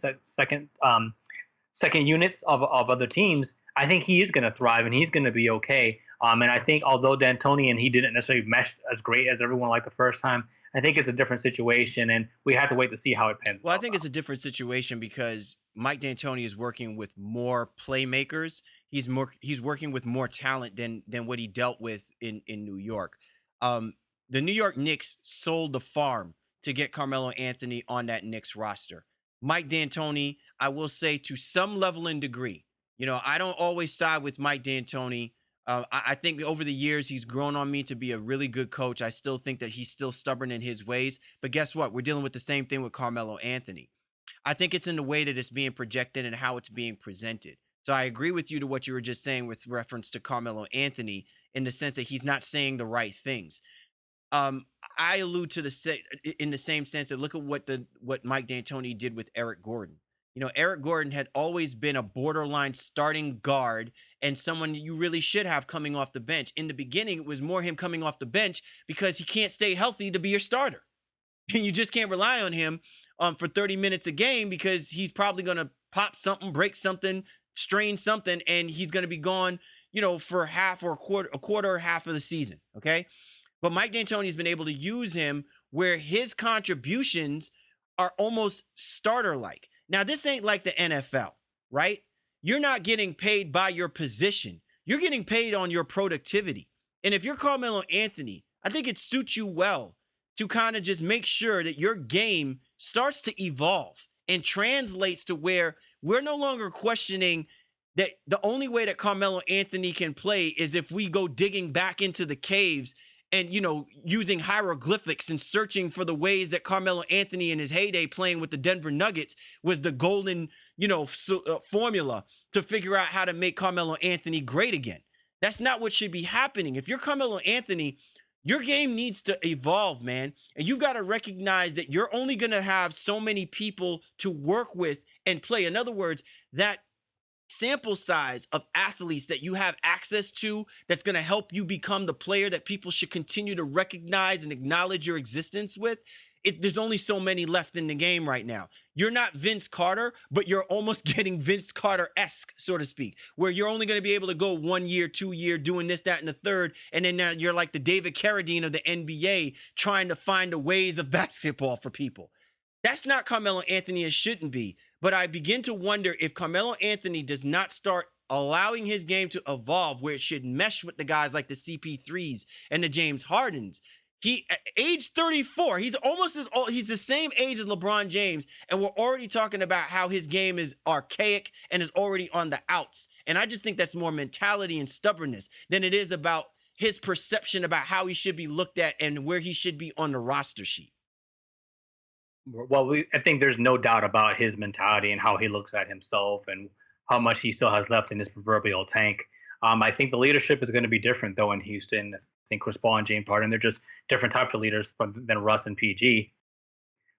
units of other teams. I think he is going to thrive and he's going to be okay. And I think although D'Antoni and he didn't necessarily mesh as great as everyone liked the first time, I think it's a different situation, and we have to wait to see how it pans out. Well, I think it's a different situation because Mike D'Antoni is working with more playmakers. He's working with more talent than what he dealt with in New York. The New York Knicks sold the farm to get Carmelo Anthony on that Knicks roster. Mike D'Antoni, I will say to some level and degree, I don't always side with Mike D'Antoni. I think over the years, he's grown on me to be a really good coach. I still think that he's still stubborn in his ways. But guess what? We're dealing with the same thing with Carmelo Anthony. I think it's in the way that it's being projected and how it's being presented. So I agree with you to what you were just saying with reference to Carmelo Anthony in the sense that he's not saying the right things. um, I allude to in the same sense that look at what Mike D'Antoni did with Eric Gordon. You know, Eric Gordon had always been a borderline starting guard and someone you really should have coming off the bench. In the beginning, it was more him coming off the bench because he can't stay healthy to be your starter. And you just can't rely on him for 30 minutes a game because he's probably going to pop something, break something, strain something, and he's going to be gone, for half or a quarter or half of the season. Okay. But Mike D'Antoni has been able to use him where his contributions are almost starter like. Now, this ain't like the NFL, right? You're not getting paid by your position, you're getting paid on your productivity. And if you're Carmelo Anthony, I think it suits you well to kind of just make sure that your game starts to evolve and translates to where we're no longer questioning that the only way that Carmelo Anthony can play is if we go digging back into the caves and using hieroglyphics and searching for the ways that Carmelo Anthony in his heyday playing with the Denver Nuggets was the golden formula to figure out how to make Carmelo Anthony great again. That's not what should be happening. If you're Carmelo Anthony, your game needs to evolve, man, and you've got to recognize that you're only going to have so many people to work with and play. In other words, that sample size of athletes that you have access to that's going to help you become the player that people should continue to recognize and acknowledge your existence with. There's only so many left in the game right now. You're not Vince Carter, but you're almost getting Vince Carter-esque, so to speak, where you're only going to be able to go 1 year, 2 year, doing this, that, and the third, and then now you're like the David Carradine of the NBA trying to find the ways of basketball for people. That's not Carmelo Anthony. It shouldn't be. But I begin to wonder if Carmelo Anthony does not start allowing his game to evolve where it should mesh with the guys like the CP3s and the James Hardens. He, age 34, he's almost as old. He's the same age as LeBron James. And we're already talking about how his game is archaic and is already on the outs. And I just think that's more mentality and stubbornness than it is about his perception about how he should be looked at and where he should be on the roster sheet. Well, I think there's no doubt about his mentality and how he looks at himself and how much he still has left in his proverbial tank. I think the leadership is going to be different, though, in Houston. I think Chris Paul and James Harden, they're just different types of leaders than Russ and PG.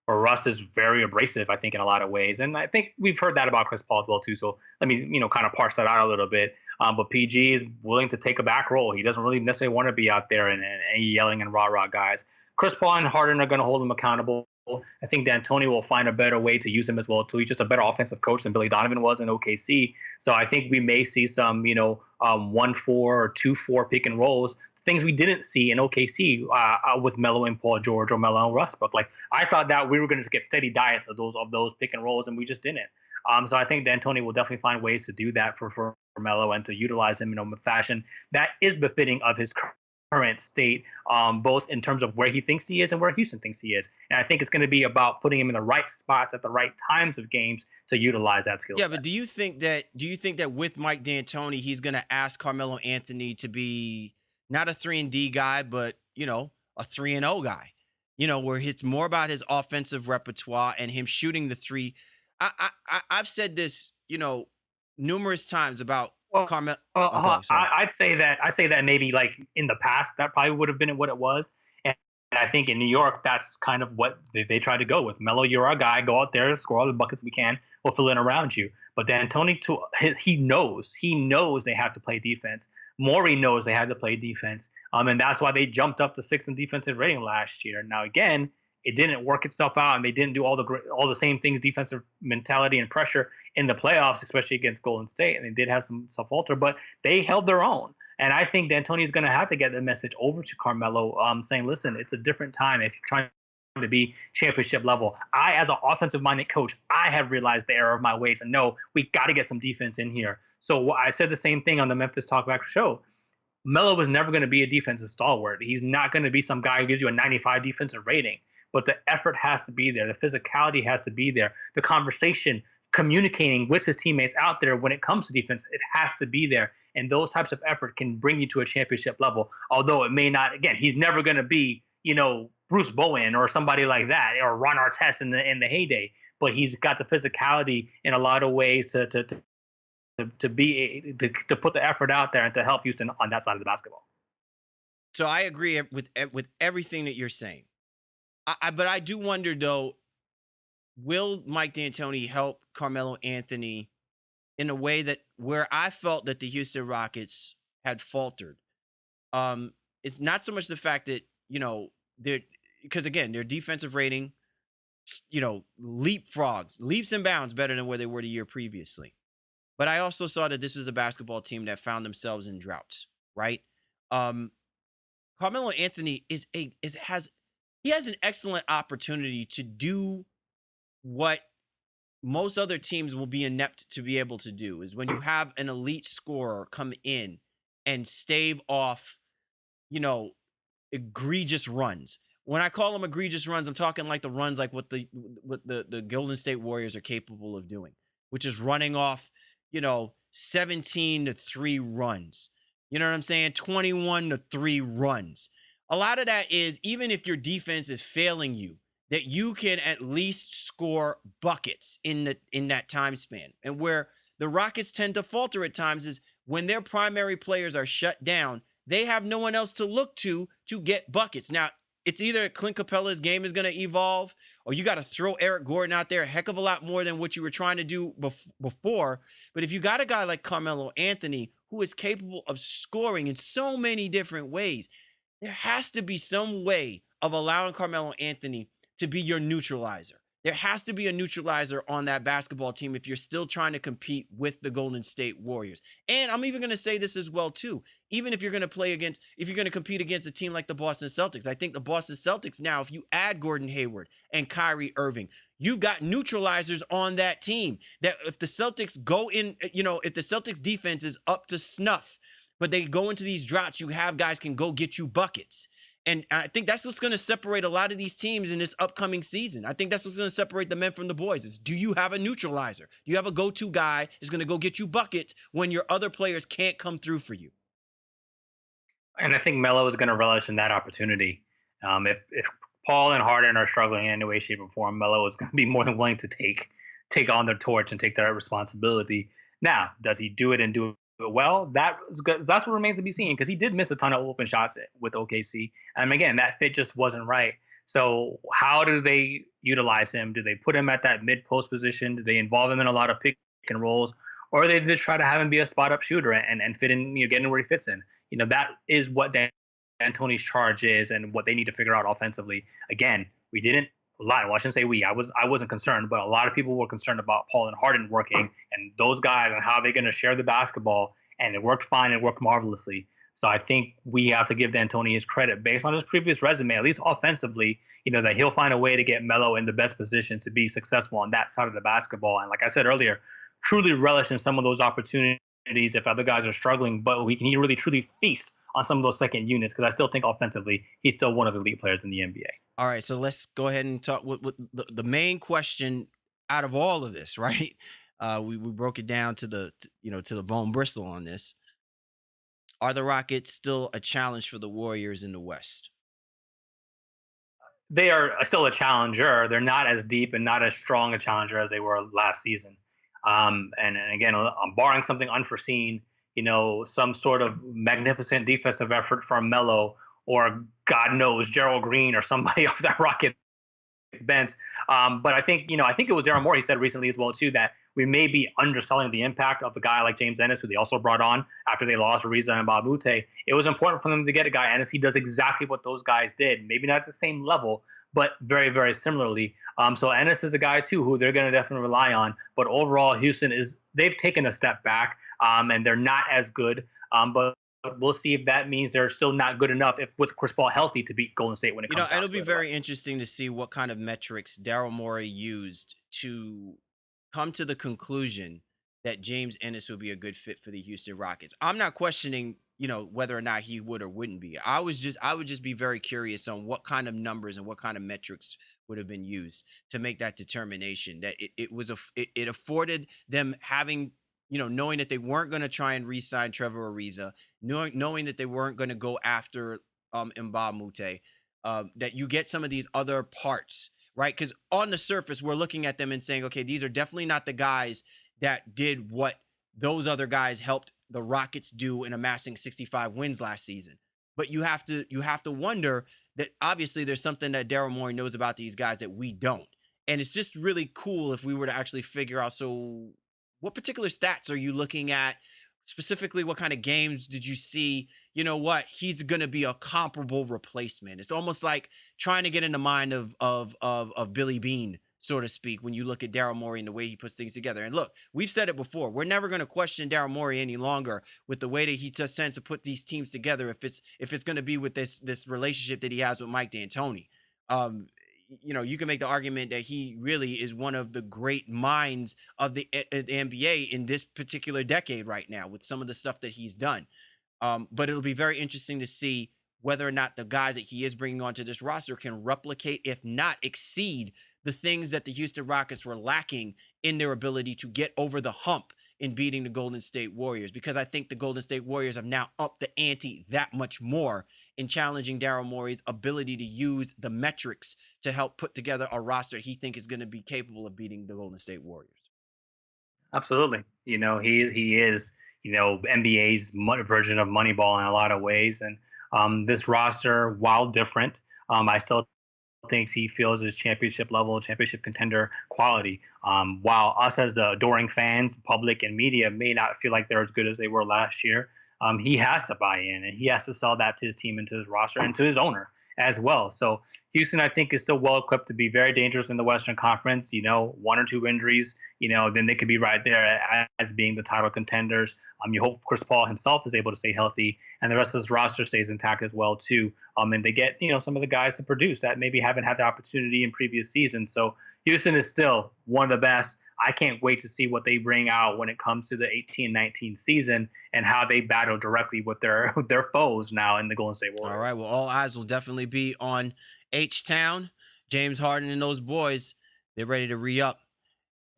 Or Russ is very abrasive, I think, in a lot of ways. And I think we've heard that about Chris Paul as well, too. So let me, kind of parse that out a little bit. But PG is willing to take a back role. He doesn't really necessarily want to be out there and yelling and rah-rah guys. Chris Paul and Harden are going to hold him accountable. I think D'Antoni will find a better way to use him as well, too. He's just a better offensive coach than Billy Donovan was in OKC. So I think we may see some, 1-4 or 2-4 pick and rolls, things we didn't see in OKC with Melo and Paul George or Melo and Westbrook. Like, I thought that we were going to get steady diets of those pick and rolls, and we just didn't. So I think D'Antoni will definitely find ways to do that for Melo and to utilize him in a fashion that is befitting of his current state, both in terms of where he thinks he is and where Houston thinks he is. And I think it's going to be about putting him in the right spots at the right times of games to utilize that skill set. Yeah, but do you think that with Mike D'Antoni, he's going to ask Carmelo Anthony to be not a 3-and-D guy, but a 3-and-0 guy, where it's more about his offensive repertoire and him shooting the three. I've said this, numerous times about Carmelo. I'd say that maybe like in the past that probably would have been what it was, and I think in New York that's kind of what they tried to go with. Melo, you're our guy. Go out there, score all the buckets we can. We'll fill in around you. But D'Antoni, he knows they have to play defense. Morey knows they had to play defense, and that's why they jumped up to 6th in defensive rating last year. Now again, it didn't work itself out, and they didn't do all the same things, defensive mentality and pressure in the playoffs, especially against Golden State. And they did have some falter, but they held their own. And I think D'Antoni is going to have to get the message over to Carmelo, saying, listen, it's a different time if you're trying to be championship level. I, as an offensive-minded coach, I have realized the error of my ways, and no, we got to get some defense in here. So I said the same thing on the Memphis Talkback show. Melo was never going to be a defensive stalwart. He's not going to be some guy who gives you a 95 defensive rating. But the effort has to be there. The physicality has to be there. The conversation, communicating with his teammates out there when it comes to defense, it has to be there. And those types of effort can bring you to a championship level. Although it may not, again, he's never going to be, Bruce Bowen or somebody like that, or Ron Artest in the heyday. But he's got the physicality in a lot of ways to to put the effort out there and to help Houston on that side of the basketball. So I agree with everything that you're saying. But I do wonder though, will Mike D'Antoni help Carmelo Anthony in a way that where I felt that the Houston Rockets had faltered? It's not so much the fact that, they're because again, their defensive rating, leaps and bounds better than where they were the year previously. But I also saw that this was a basketball team that found themselves in droughts, right? Um, Carmelo Anthony he has an excellent opportunity to do what most other teams will be inept to be able to do, is when you have an elite scorer come in and stave off, you know, egregious runs. When I call them egregious runs, I'm talking like the runs like what the Golden State Warriors are capable of doing, which is running off, 17-3 runs. You know what I'm saying? 21-3 runs. A lot of that is, even if your defense is failing you, that you can at least score buckets in that time span. And where the Rockets tend to falter at times is when their primary players are shut down, they have no one else to look to get buckets. Now, it's either Clint Capella's game is going to evolve, or you got to throw Eric Gordon out there a heck of a lot more than what you were trying to do before. But if you got a guy like Carmelo Anthony, who is capable of scoring in so many different ways, there has to be some way of allowing Carmelo Anthony to be your neutralizer. There has to be a neutralizer on that basketball team if you're still trying to compete with the Golden State Warriors. And I'm even going to say this as well, too. Even if you're going to compete against a team like the Boston Celtics, I think the Boston Celtics now, if you add Gordon Hayward and Kyrie Irving, you've got neutralizers on that team. That if the Celtics go in, if the Celtics defense is up to snuff, but they go into these droughts, you have guys can go get you buckets. And I think that's what's going to separate a lot of these teams in this upcoming season. I think that's what's going to separate the men from the boys is, do you have a neutralizer? Do you have a go-to guy who's going to go get you buckets when your other players can't come through for you? And I think Melo is going to relish in that opportunity. If Paul and Harden are struggling in any way, shape, or form, Melo is going to be more than willing to take on their torch and take that responsibility. Now, does he do it and do it well? That's what remains to be seen, because he did miss a ton of open shots with OKC. And again, that fit just wasn't right. So how do they utilize him? Do they put him at that mid post position? Do they involve him in a lot of pick and rolls? Or they just try to have him be a spot up shooter and fit in, get in where he fits in? That is what D'Antoni's charge is and what they need to figure out offensively. Again, we didn't lie. Well, I shouldn't say we. I wasn't concerned, but a lot of people were concerned about Paul and Harden working and those guys and how they're going to share the basketball. And it worked fine. It worked marvelously. So I think we have to give D'Antoni his credit based on his previous resume, at least offensively, that he'll find a way to get Melo in the best position to be successful on that side of the basketball. And like I said earlier, truly relish in some of those opportunities if other guys are struggling, but he can really truly feast on some of those second units, because I still think offensively he's still one of the elite players in the NBA. All right, so let's go ahead and talk with the main question out of all of this, right? We broke it down to the bone bristle on this. Are the Rockets still a challenge for the Warriors in the West? They are still a challenger. They're not as deep and not as strong a challenger as they were last season. And again, I'm barring something unforeseen, some sort of magnificent defensive effort from Melo, or God knows Gerald Green or somebody off that Rockets bench. But I think it was Darren Moore. He said recently as well too that we may be underselling the impact of the guy like James Ennis, who they also brought on after they lost Ariza and Bob Mute. It was important for them to get a guy Ennis. He does exactly what those guys did. Maybe not at the same level, but very, very similarly. So Ennis is a guy too who they're going to definitely rely on. But overall, Houston they've taken a step back, and they're not as good. But we'll see if that means they're still not good enough with Chris Paul healthy to beat Golden State when it comes. It'll be very interesting to see what kind of metrics Daryl Morey used to come to the conclusion that James Ennis would be a good fit for the Houston Rockets. I'm not questioning, whether or not he would or wouldn't be. I would just be very curious on what kind of numbers and what kind of metrics would have been used to make that determination. That it afforded them having, knowing that they weren't going to try and re-sign Trevor Ariza, knowing that they weren't going to go after Mbah Mute, that you get some of these other parts, right? Because on the surface, we're looking at them and saying, okay, these are definitely not the guys that did what those other guys helped the Rockets do in amassing 65 wins last season. But you have to wonder that obviously there's something that Daryl Morey knows about these guys that we don't. And it's just really cool if we were to actually figure out, so what particular stats are you looking at? Specifically, what kind of games did you see? You know what? He's going to be a comparable replacement. It's almost like trying to get in the mind of Billy Bean, so to speak, when you look at Daryl Morey and the way he puts things together. And look, we've said it before. We're never going to question Daryl Morey any longer with the way that he just tends to put these teams together. If it's going to be with this relationship that he has with Mike D'Antoni. You can make the argument that he really is one of the great minds of the NBA in this particular decade right now with some of the stuff that he's done. But it'll be very interesting to see whether or not the guys that he is bringing onto this roster can replicate, if not exceed, the things that the Houston Rockets were lacking in their ability to get over the hump in beating the Golden State Warriors. Because I think the Golden State Warriors have now upped the ante that much more in challenging Daryl Morey's ability to use the metrics to help put together a roster he thinks is going to be capable of beating the Golden State Warriors. Absolutely. He is, NBA's version of Moneyball in a lot of ways. And this roster, while different, I still thinks he feels his championship level, championship contender quality. While us as the adoring fans, public, and media may not feel like they're as good as they were last year, he has to buy in, and he has to sell that to his team and to his roster and to his owner as well. So Houston, I think, is still well equipped to be very dangerous in the Western Conference. One or two injuries, then they could be right there as being the title contenders. You hope Chris Paul himself is able to stay healthy, and the rest of this roster stays intact as well too. And they get some of the guys to produce that maybe haven't had the opportunity in previous seasons. So Houston is still one of the best. I can't wait to see what they bring out when it comes to the 18-19 season and how they battle directly with their foes now in the Golden State Warriors. All right. Well, all eyes will definitely be on H-Town. James Harden and those boys, they're ready to re-up.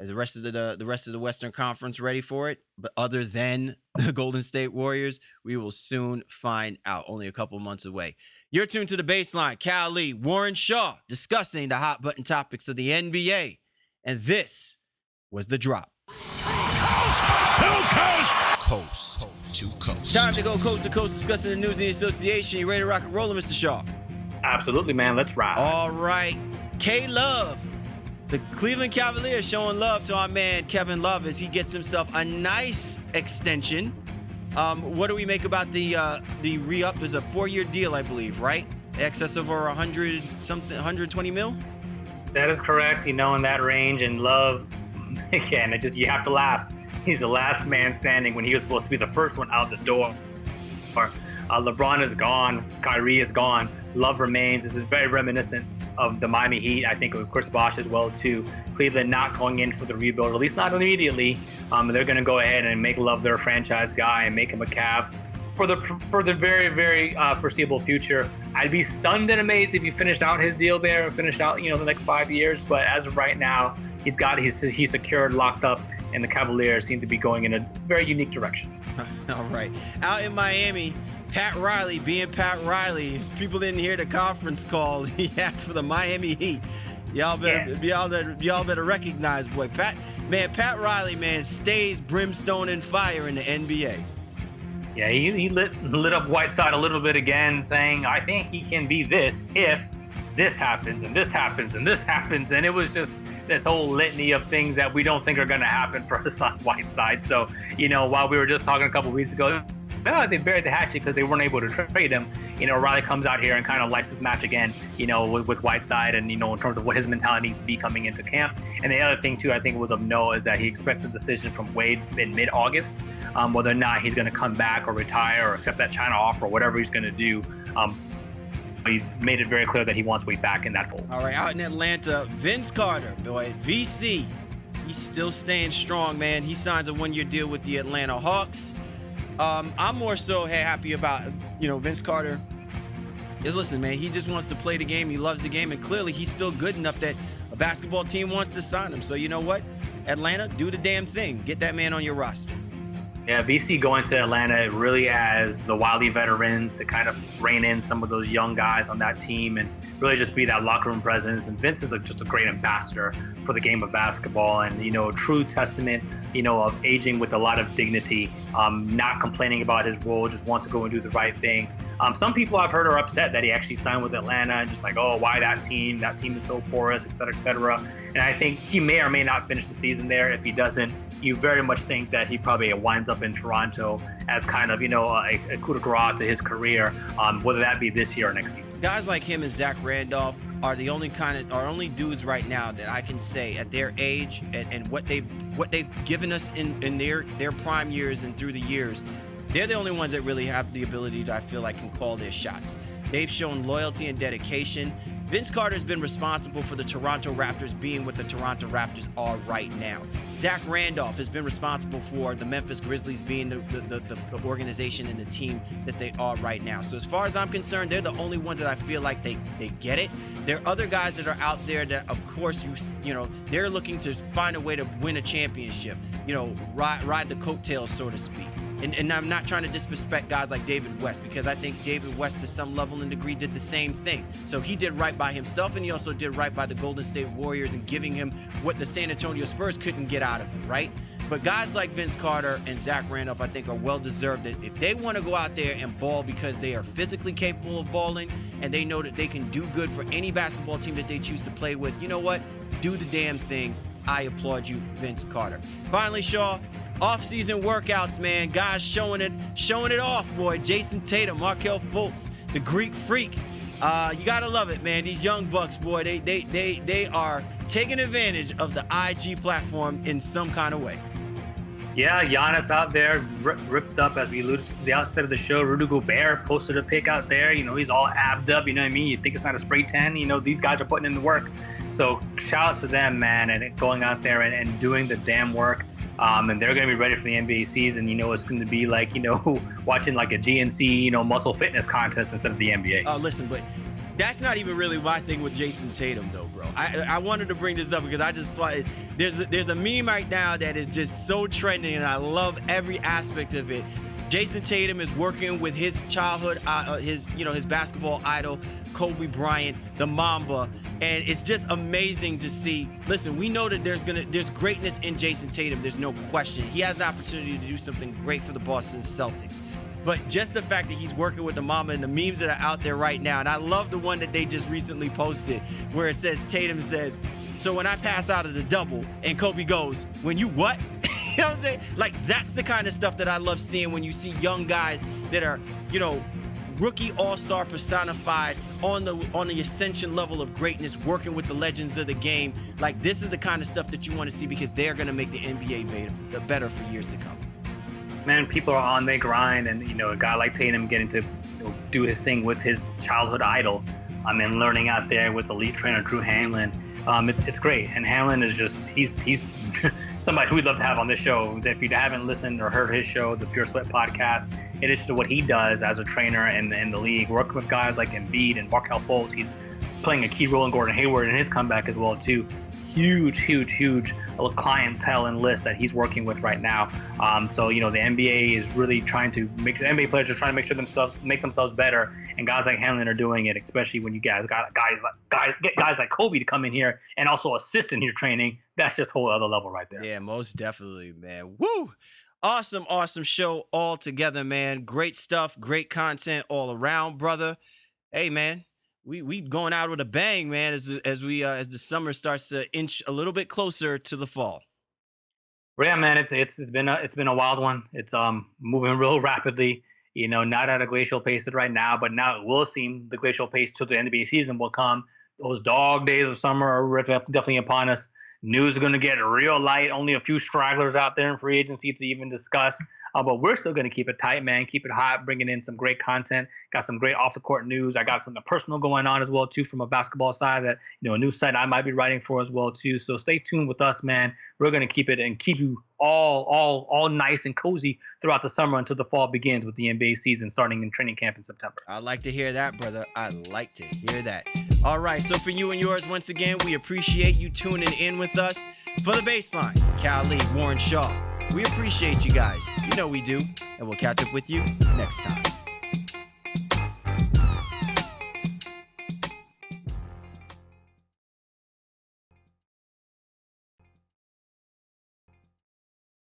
Is the rest of the Western Conference ready for it? But other than the Golden State Warriors, we will soon find out. Only a couple months away. You're tuned to The Baseline. Cal Lee, Warren Shaw, discussing the hot button topics of the NBA. And this was The Drop. Coast to coast. Time to go coast to coast discussing the news in the association. You ready to rock and roll, Mr. Shaw? Absolutely, man. Let's ride. All right. K-Love. The Cleveland Cavaliers showing love to our man Kevin Love as he gets himself a nice extension. What do we make about the re-up? There's a 4-year deal, I believe, right? Excess over 120 mil? That is correct. In that range. And Love, again, you have to laugh. He's the last man standing when he was supposed to be the first one out the door. LeBron is gone. Kyrie is gone. Love remains. This is very reminiscent of the Miami Heat. I think with Chris Bosh as well too. Cleveland not going in for the rebuild, at least not immediately. They're going to go ahead and make Love their franchise guy and make him a Cav for the very, very foreseeable future. I'd be stunned and amazed if he finished out his deal there, finished out the next 5 years. But as of right now, he's secured, locked up, and the Cavaliers seem to be going in a very unique direction. All right. Out in Miami, Pat Riley being Pat Riley. People didn't hear the conference call he had for the Miami Heat. Y'all better recognize, boy. Pat Riley, man, stays brimstone and fire in the NBA. Yeah, he lit up Whiteside a little bit again, saying, I think he can be this if this happens and this happens and this happens. And it was just this whole litany of things that we don't think are going to happen for Hassan Whiteside. So, while we were just talking a couple of weeks ago, they buried the hatchet because they weren't able to trade him. Riley comes out here and kind of lights his match again, with Whiteside and, in terms of what his mentality needs to be coming into camp. And the other thing, too, I think was of note is that he expects a decision from Wade in mid-August, whether or not he's going to come back or retire or accept that China offer or whatever he's going to do. He's made it very clear that he wants Wade back in that fold. All right, out in Atlanta, Vince Carter, boy, VC, he's still staying strong, man. He signs a 1-year deal with the Atlanta Hawks. I'm more so happy about, Vince Carter. Listen, man, he just wants to play the game. He loves the game, and clearly he's still good enough that a basketball team wants to sign him. So you know what? Atlanta, do the damn thing. Get that man on your roster. Yeah, BC going to Atlanta really as the wily veteran to kind of rein in some of those young guys on that team and really just be that locker room presence. And Vince is just a great ambassador for the game of basketball and, true testament, of aging with a lot of dignity, not complaining about his role, just wants to go and do the right thing. Some people I've heard are upset that he actually signed with Atlanta and just like, oh, why that team? That team is so porous, et cetera, et cetera. And I think he may or may not finish the season there. If he doesn't, you very much think that he probably winds up in Toronto as kind of, a coup de grace to his career, whether that be this year or next season. Guys like him and Zach Randolph are the only only dudes right now that I can say at their age and what they've given us in their prime years and through the years. They're the only ones that really have the ability to, I feel like, can call their shots. They've shown loyalty and dedication. Vince Carter has been responsible for the Toronto Raptors being what the Toronto Raptors are right now. Zach Randolph has been responsible for the Memphis Grizzlies being the organization and the team that they are right now. So as far as I'm concerned, they're the only ones that I feel like they get it. There are other guys that are out there that, of course, they're looking to find a way to win a championship, ride the coattails, so to speak. And I'm not trying to disrespect guys like David West, because I think David West, to some level and degree, did the same thing. So he did right by himself, and he also did right by the Golden State Warriors and giving him what the San Antonio Spurs couldn't get out of him, right? But guys like Vince Carter and Zach Randolph, I think, are well-deserved. That if they want to go out there and ball because they are physically capable of balling and they know that they can do good for any basketball team that they choose to play with, you know what? Do the damn thing. I applaud you, Vince Carter. Finally, Shaw, off-season workouts, man. Guys showing it off, boy. Jason Tatum, Markelle Fultz, the Greek Freak. You gotta love it, man. These young bucks, boy, they are taking advantage of the IG platform in some kind of way. Yeah, Giannis out there ripped up, as we alluded to the outset of the show. Rudy Gobert posted a pic out there. He's all abbed up. You know what I mean? You think it's not a spray tan. These guys are putting in the work. So shout out to them, man, and going out there and doing the damn work. And they're going to be ready for the NBA season. It's going to be like, watching like a GNC, muscle fitness contest instead of the NBA. Oh, listen, but that's not even really my thing with Jason Tatum, though, bro. I wanted to bring this up because I just thought there's a meme right now that is just so trending, and I love every aspect of it. Jason Tatum is working with his childhood, his basketball idol, Kobe Bryant, the Mamba, and it's just amazing to see. Listen, we know that there's greatness in Jason Tatum. There's no question. He has the opportunity to do something great for the Boston Celtics. But just the fact that he's working with the Mamba and the memes that are out there right now, and I love the one that they just recently posted where it says, Tatum says, so when I pass out of the double, and Kobe goes, when you what? You know what I'm saying? Like, that's the kind of stuff that I love seeing when you see young guys that are, rookie all-star personified on the ascension level of greatness, working with the legends of the game. Like, this is the kind of stuff that you want to see because they're going to make the NBA better for years to come. Man, people are on their grind, and a guy like Tatum getting to do his thing with his childhood idol, and learning out there with the lead trainer Drew Hanlon. It's great, and Hanlon is just he's somebody who we'd love to have on this show. If you haven't listened or heard his show, the Pure Sweat podcast, it is just what he does as a trainer in the league, working with guys like Embiid and Markelle Fultz. He's playing a key role in Gordon Hayward in his comeback as well too. Huge clientele and list that he's working with right now. So the NBA is really trying to make the NBA players are trying to make themselves better, and guys like Hanlon are doing it. Especially when you guys get guys like Kobe to come in here and also assist in your training. That's just a whole other level right there. Yeah, most definitely, man. Woo! Awesome show all together, man. Great stuff, great content all around, brother. Hey, man. We going out with a bang, man, as the summer starts to inch a little bit closer to the fall. Yeah, man, it's been a wild one. It's moving real rapidly. Not at a glacial pace right now, but now it will seem the glacial pace till the NBA season will come. Those dog days of summer are definitely upon us. News is going to get real light. Only a few stragglers out there in free agency to even discuss. But we're still going to keep it tight, man. Keep it hot, bringing in some great content. Got some great off-the-court news. I got something personal going on as well, too, from a basketball side that, a new site I might be writing for as well, too. So stay tuned with us, man. We're going to keep it and keep you all nice and cozy throughout the summer until the fall begins with the NBA season starting in training camp in September. I like to hear that, brother. I like to hear that. All right, so for you and yours, once again, we appreciate you tuning in with us. For the Baseline, Cal Lee, Warren Shaw, we appreciate you guys. You know we do. And we'll catch up with you next time.